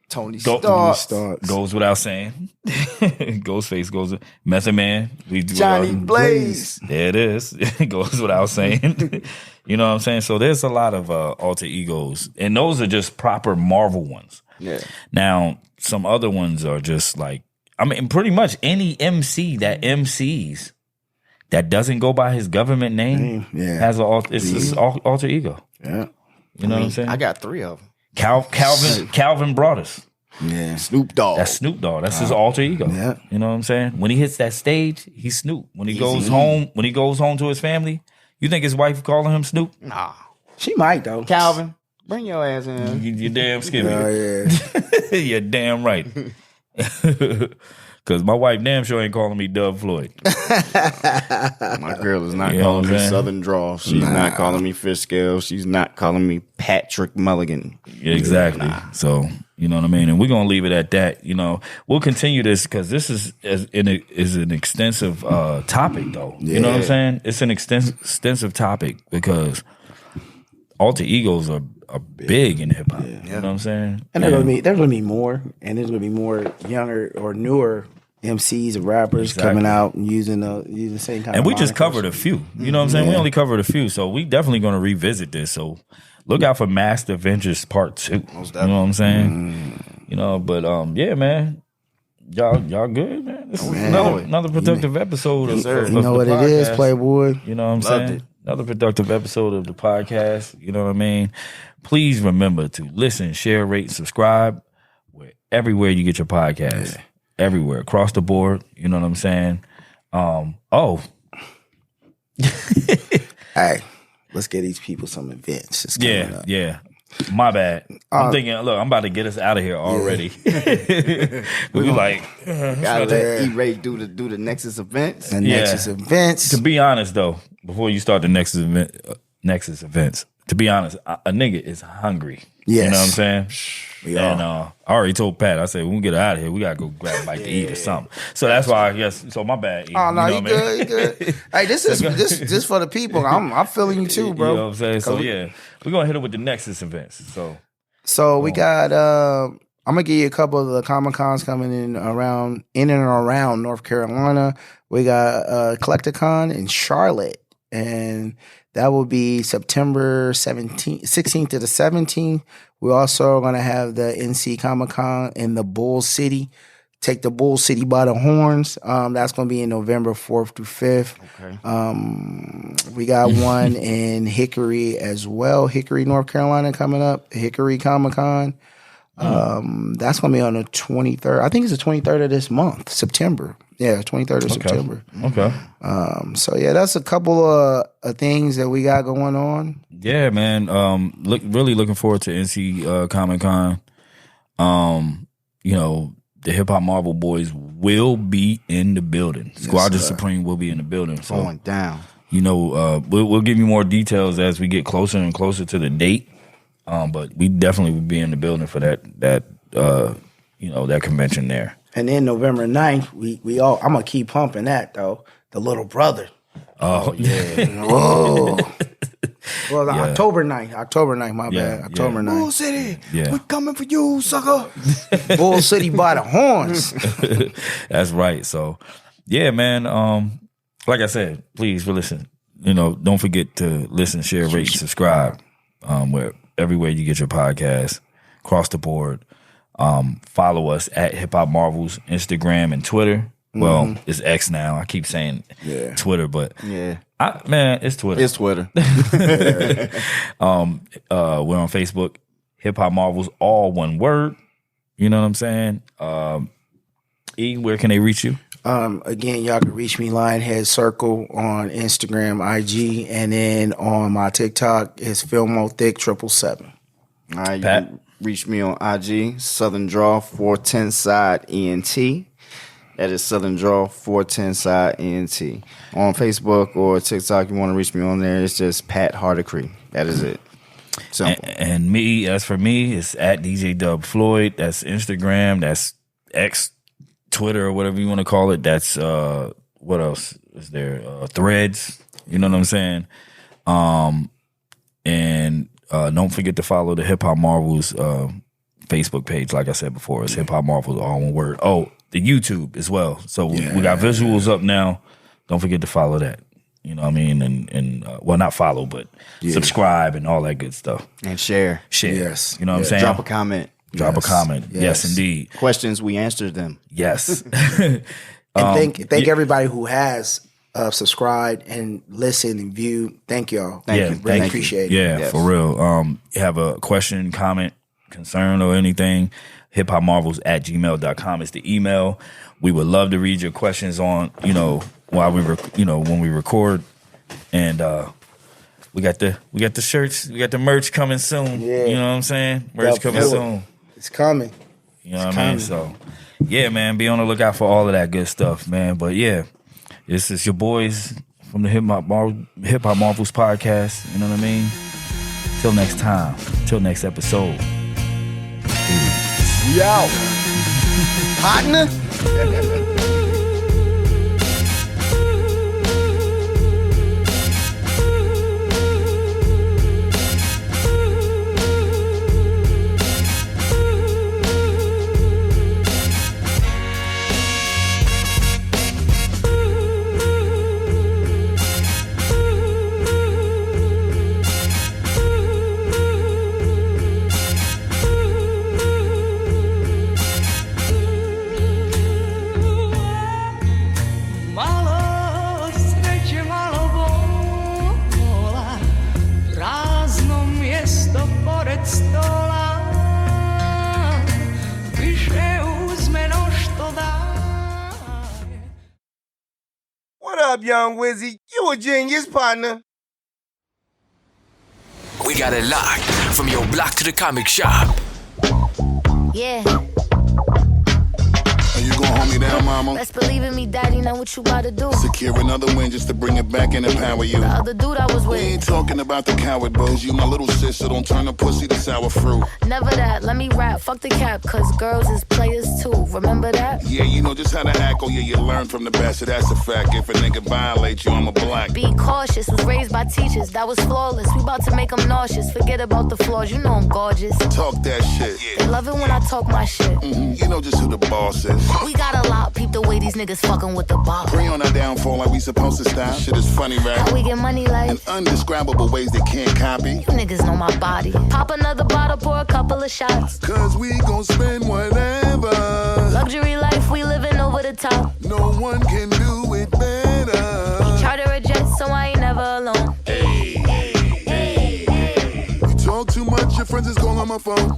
Tony Stark. Goes without saying. Ghostface goes. Method Man. Johnny Blaze. There it is. Goes without saying. You know what I'm saying? So there's a lot of alter egos. And those are just proper Marvel ones. Yeah. Now, some other ones are just like, I mean, pretty much any MC that MCs that doesn't go by his government name has it's alter ego. Yeah. You know what I'm saying? I got 3 of them. Calvin Broadus. Yeah. Snoop Dogg. That's Snoop Dogg. That's his alter ego. Yeah. You know what I'm saying? When he hits that stage, he's Snoop. When he goes home to his family, you think his wife calling him Snoop? Nah. She might, though. Calvin, bring your ass in. You're damn skippy. Oh, yeah. You're damn right. Because my wife damn sure ain't calling me Dub Floyd. My girl is not calling me Southern Draw. She's not calling me Fish Scale. She's not calling me Patrick Mulligan. Exactly. So, you know what I mean? And we're going to leave it at that. You know, we'll continue this because this is an extensive topic, though. Yeah. You know what I'm saying? It's an extensive topic because alter egos are big in hip hop. Yeah. You know what I'm saying? And there's gonna be more, and there's gonna be more younger or newer MCs and rappers coming out and using the same kind. And of we just covered a few. You know what I'm saying? We only covered a few, so we definitely gonna revisit this. So look out for Masked Avengers Part 2. You know what I'm saying? You know, but yeah, man. Y'all good, man? This is another productive episode of the You know what podcast. it is, Playboy. You know what I'm saying? Another productive episode of the podcast. You know what I mean? Please remember to listen, share, rate, and subscribe everywhere you get your podcast. Yeah. Everywhere, across the board. You know what I'm saying? Hey, let's get these people some events. Yeah. My bad. I'm thinking, look, I'm about to get us out of here already. We like gotta let E-Ray do the Nexus events. Nexus events. To be honest, though, before you start the Nexus events, to be honest, a nigga is hungry. Yes. You know what I'm saying? I already told Pat, I said, when we get out of here, we gotta go grab a bite to eat or something. So that's why I guess. So my bad. Oh no, you good, you good. Hey, this is for the people. I'm feeling you too, bro. You know what I'm saying? So yeah, we're gonna hit it with the Nexus events. So we got. I'm gonna give you a couple of the Comic Cons coming in and around North Carolina. We got Collecticon in Charlotte, and that will be September 16th to the 17th. We're also going to have the NC Comic Con in the Bull City. Take the Bull City by the horns. That's going to be in November 4th through 5th. Okay. We got one in Hickory as well. Hickory, North Carolina coming up. Hickory Comic Con. That's going to be on the 23rd. I think it's the 23rd of this month, September. Yeah, 23rd of September. Okay. So yeah, that's a couple of things that we got going on. Yeah, man. Really looking forward to NC Comic Con. You know, the Hip Hop Marvel boys will be in the building. Squadron Supreme will be in the building. So, going down. You know, we'll give you more details as we get closer and closer to the date. But we definitely will be in the building for that convention there. And then November 9th, we all, I'm gonna keep pumping that though. The Little Brother. Oh yeah. Whoa. Well, Yeah. October 9th, my bad. October 9th. Bull City, Yeah. we coming for you, sucker. Bull City by the horns. That's right. So, yeah, man. Like I said, please listen. Don't forget to listen, share, rate, subscribe. Everywhere you get your podcast, across the board. Follow us at Hip Hop Marvels, Instagram and Twitter. Well, it's X now. I keep saying Twitter, but it's Twitter. It's Twitter. We're on Facebook, Hip Hop Marvels, all one word. You know what I'm saying? E, where can they reach you? Again, y'all can reach me Lionhead Circle on Instagram, IG, and then on my TikTok, it's Filmothick777. All right, you can reach me on IG, Southern Draw 410 Side ENT. That is Southern Draw 410 Side ENT. On Facebook or TikTok, you want to reach me on there, it's just Pat Hardacree. That is it. Simple. And me, as for me, it's at DJ Dub Floyd. That's Instagram. That's X, Twitter, or whatever you want to call it. That's what else is there? Threads. You know what I'm saying? And don't forget to follow the Hip Hop Marvels Facebook page. Like I said before, it's Hip Hop Marvels, all one word. Oh, the YouTube as well. So we got visuals up now. Don't forget to follow that. You know what I mean? And well, not follow, but subscribe and all that good stuff. And share. Yes. You know what I'm saying? Drop a comment. Drop a comment. Yes, indeed. Questions, we answered them. Yes. And thank everybody who has subscribed and listened and viewed. Thank y'all. Thank you. Really appreciate it. Yeah, for real. You have a question, comment, concern, or anything, hiphopmarvels@gmail.com is the email. We would love to read your questions on, while we when we record. And we got the shirts, we got the merch coming soon. Yeah. You know what I'm saying? Merch coming soon. It's coming. You know what I mean? So, yeah, man, be on the lookout for all of that good stuff, man. But yeah, this is your boys from the Hip Hop Marvels podcast. You know what I mean? Till next time. Till next episode. We out. Partner. What up, young Wizzy? You a genius, partner. We got it locked from your block to the comic shop. Yeah. Are you gonna hold me down, mama? Best believe in me, daddy, know what you about to do. Secure another win just to bring it back and empower you. The other dude I was with. We ain't talking about the coward bros. You my little sister, don't turn the pussy to sour fruit. Never that, let me rap, fuck the cap, cause girls is players too, remember that? Yeah, you know just how to act, oh yeah, you learn from the best, so that's a fact. If a nigga violate you, I'm a black. Be cautious, was raised by teachers, that was flawless. We about to make them nauseous, forget about the flaws, you know I'm gorgeous. Talk that shit. They love it when I talk my shit. You know just who the boss is. We got a lot, peep the way these niggas fucking with the ball. Pray on our downfall like we supposed to stop. Shit is funny, right? How we get money like? In undescribable ways they can't copy. You niggas know my body. Pop another bottle, pour a couple of shots. Cause we gon' spend whatever. Luxury life, we living over the top. No one can do it better. Charter a jet, so I ain't never alone. You talk too much, your friends is calling on my phone.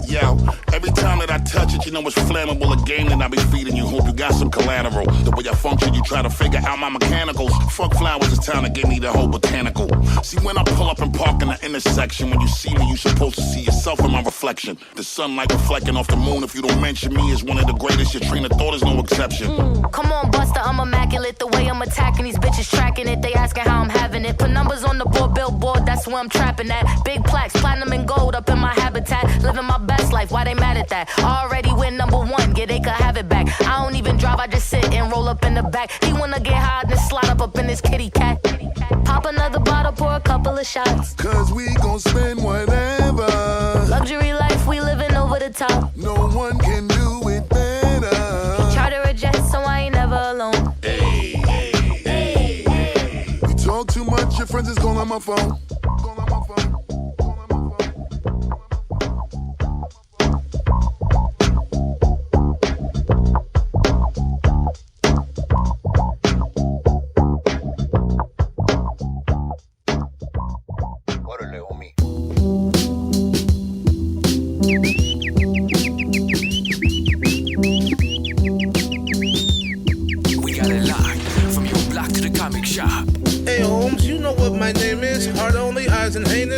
Yo, every time that I touch it, you know it's flammable. A game that I be feeding you. Hope you got some collateral. The way I function, you try to figure out my mechanicals. Fuck flowers, it's time to give me the whole botanical. See, when I pull up and park in the intersection, when you see me, you supposed to see yourself in my reflection. The sunlight reflecting off the moon, if you don't mention me, is one of the greatest. Your train of thought is no exception. Come on, Busta, I'm immaculate. The way I'm attacking these bitches, tracking it. They asking how I'm having it. Put numbers on the board, billboard, that's where I'm trapping at. Big plaques, platinum and gold up in my habitat. Living my best life, why they mad at that? Already win #1, yeah, they could have it back. I don't even drive, I just sit and roll up in the back. He wanna get high, then slide up in his kitty cat. Pop another pour a couple of shots. Cause we gon' spend whatever. Luxury life, we living over the top. No one can do it better. Try to reject, so I ain't never alone. Hey, hey, hey, hey. You talk too much, your friends is calling on my phone.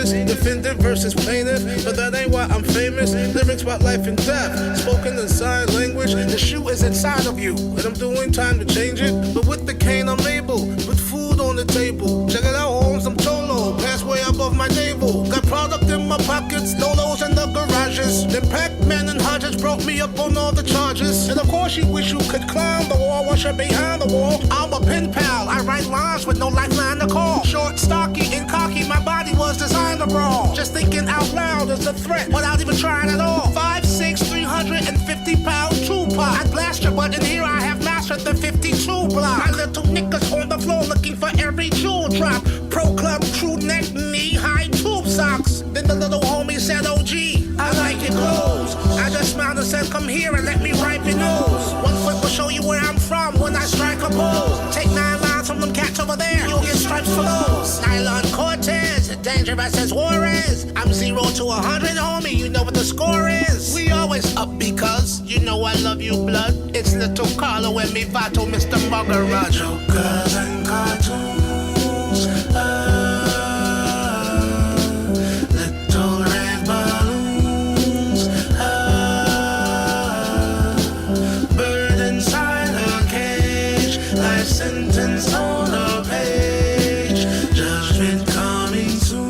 Defendant versus plaintiff, but that ain't why I'm famous. Lyrics about life and death, spoken in sign language. The shoe is inside of you, and I'm doing time to change it. But with the cane, I'm able, put food on the table. Check it out, Holmes, I'm Cholo, pass way above my navel. Got product in my pockets, Lolos in the garages. Then Pac-Man and Hodges brought me up on all the charges. And of course you wish you could climb the wall, wash up behind the wall. I'm a pen pal, I write lines with no lifeline to call. Short, stocky, and cocky, my body was designed to brawl. Just thinking out loud is a threat without even trying at all. 5'6", 350-pound Tupac. I blast your butt in here, I have mastered the 52 block. My little niggas on the floor looking for every jewel drop. Pro club, true neck, knee-high tube socks. Then the little homie said, OG, I like your clothes. I just smiled and said, come here and let me wipe your nose. 1 foot will show you where I'm from when I strike a pose. Take 9 lines from them cats over there, you'll get stripes for those. Nylon Cortez, dangerous as Juarez. I'm 0 to 100, homie, you know what the score is. We always up because you know I love you, blood. It's little Carlo and me Vato, Mr. Muggerud. Jokers and cartoons, little red balloons, bird inside a cage, life sentence on a page, judgment coming soon.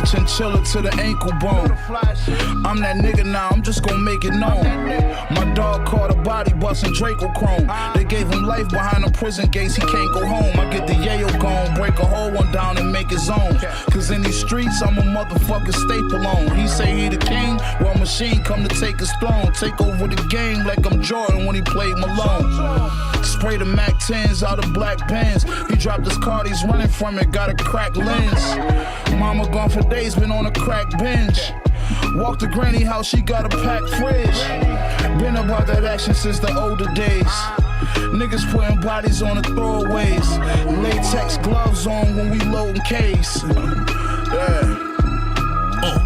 Chinchilla to the ankle bone. I'm that nigga now, I'm just gonna make it known. My dog caught a body busting Draco Chrome. They gave him life behind the prison gates, he can't go home. I get the yayo gone, break a whole one down and make his own. Cause in these streets, I'm a motherfucking staple on. He say he the king, well machine come to take his throne. Take over the game like I'm Jordan when he played Malone. Spray the Mac 10s out of black pens. He dropped his card, he's running from it, got a cracked lens. Mama gone for days, been on a crack binge. Walk to granny house, she got a packed fridge. Been about that action since the older days. Niggas putting bodies on the throwaways. Latex gloves on when we loading case. Yeah.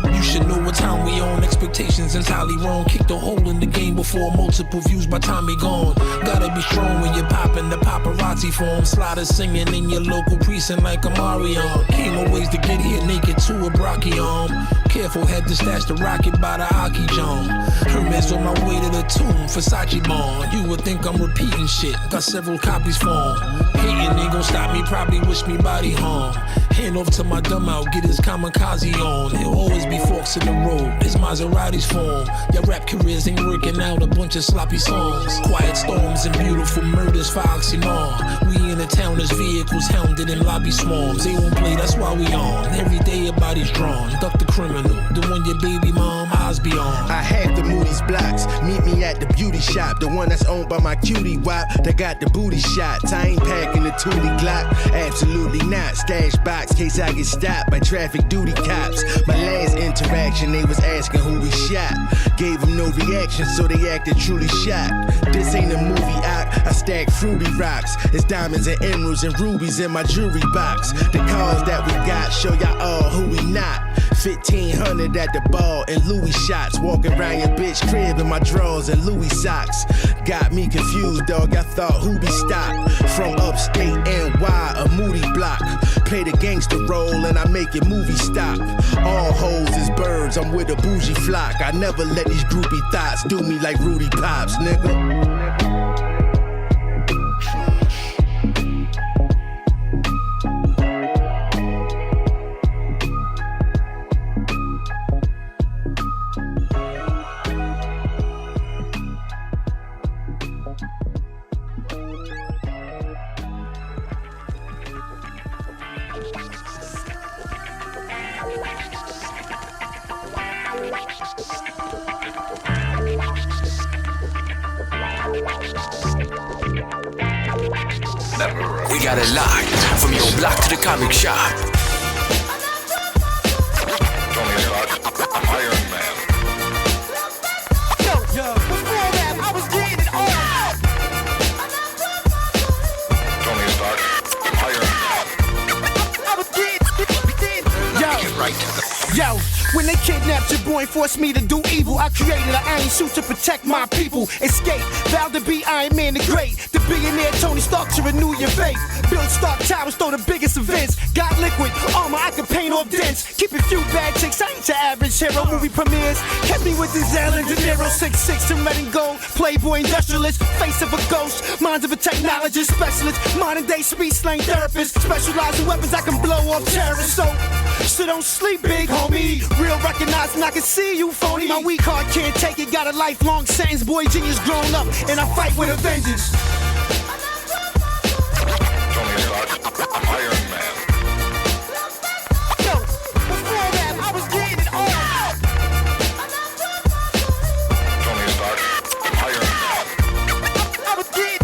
You should know what time we on. Expectations entirely wrong. Kicked a hole in the game before multiple views by time we gone. Gotta be strong when you're popping the paparazzi form. Sliders singing in your local precinct like a Marion. Came a ways to get here naked to a brachyon. Careful, had to stash the rocket by the Aki John. Hermes on my way to the tomb, Versace Bond. You would think I'm repeating shit, got several copies for him. Hating ain't gon' stop me, probably wish me body harm. Hand off to my dumb out, get his kamikaze on. He'll always be forks in the road, his Maserati's form. Your rap careers ain't working out, a bunch of sloppy songs. Quiet storms and beautiful murders for oxymoron. We in the town as vehicles hounded in lobby swarms. They won't play, that's why we on. Every day a body's drawn, duck the criminal. The one your baby mom eyes be on. I had the Moody's blocks. Meet me at the beauty shop. The one that's owned by my cutie wop. That got the booty shots. I ain't packing the Tootie Glock. Absolutely not. Stash box case I get stopped by traffic duty cops. My last interaction, they was asking who we shot. Gave them no reaction, so they acted truly shocked. This ain't a movie, I stack fruity rocks. It's diamonds diamonds and emeralds and rubies in my jewelry box. The cars that we got show y'all all who we not. 1500 at the ball and Louis shots. Walking around your bitch crib in my drawers and Louis socks. Got me confused, dog. I thought who be stopped. From upstate NY, a moody block. Play the gangster role and I make your movie stop. All hoes is birds, I'm with a bougie flock. I never let these groupie thoughts do me like Rudy Pops, nigga. We got it locked from your block to the comic shop. Tony Stark, Iron Man. Yo, before that, I was getting it on. Tony Stark, Iron Man. I was getting yo. When they kidnapped your boy and forced me to do evil, I created an iron suit to protect my people. Escape, vowed to be Iron Man the Great. The billionaire Tony Stark to renew your faith. Build Stark Towers, throw the biggest events. Got liquid armor, I can paint off dents. Keep a few bad chicks, I ain't your average hero. Movie premieres, kept me with this Ellen De Niro. 6'6" to red and gold, playboy industrialist. Face of a ghost, minds of a technologist specialist. Modern day speed slang therapist. Specialized in weapons, I can blow off terrorists. So don't sleep, big homie. Real recognizing I can see you, phony. My weak heart can't take it, got a lifelong sentence. Boy, genius grown up, and I fight with a vengeance. Tony Stark, Iron Man. Yo, before that, I was getting it on. Tony Stark, Iron Man. I was getting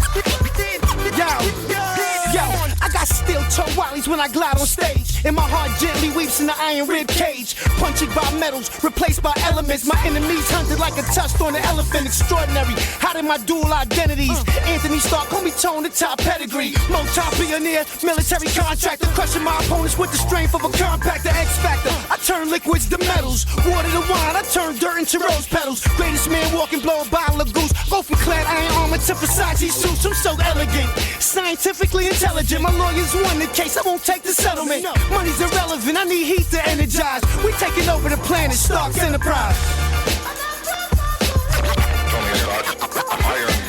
yo, I got steel toe wallies when I glide on stage. And my heart gently weeps in the iron rib cage. Punctured by metals, replaced by elements. My enemies hunted like a tusk on an elephant. Extraordinary, hiding my dual identities. Anthony Stark, homie tone, the top pedigree. Multi-billionaire, military contractor. Crushing my opponents with the strength of a compactor. X-Factor, I turn liquids to metals. Water to wine, I turn dirt into rose petals. Greatest man walking, blow a bottle of goose. Go from clad iron armor to Versace suits. I'm so elegant, scientifically intelligent. My lawyers won the case, I won't take the settlement. Money's irrelevant, I need heat to energize. We taking over the planet, Stark's Enterprise. Tony Stark, Iron Man.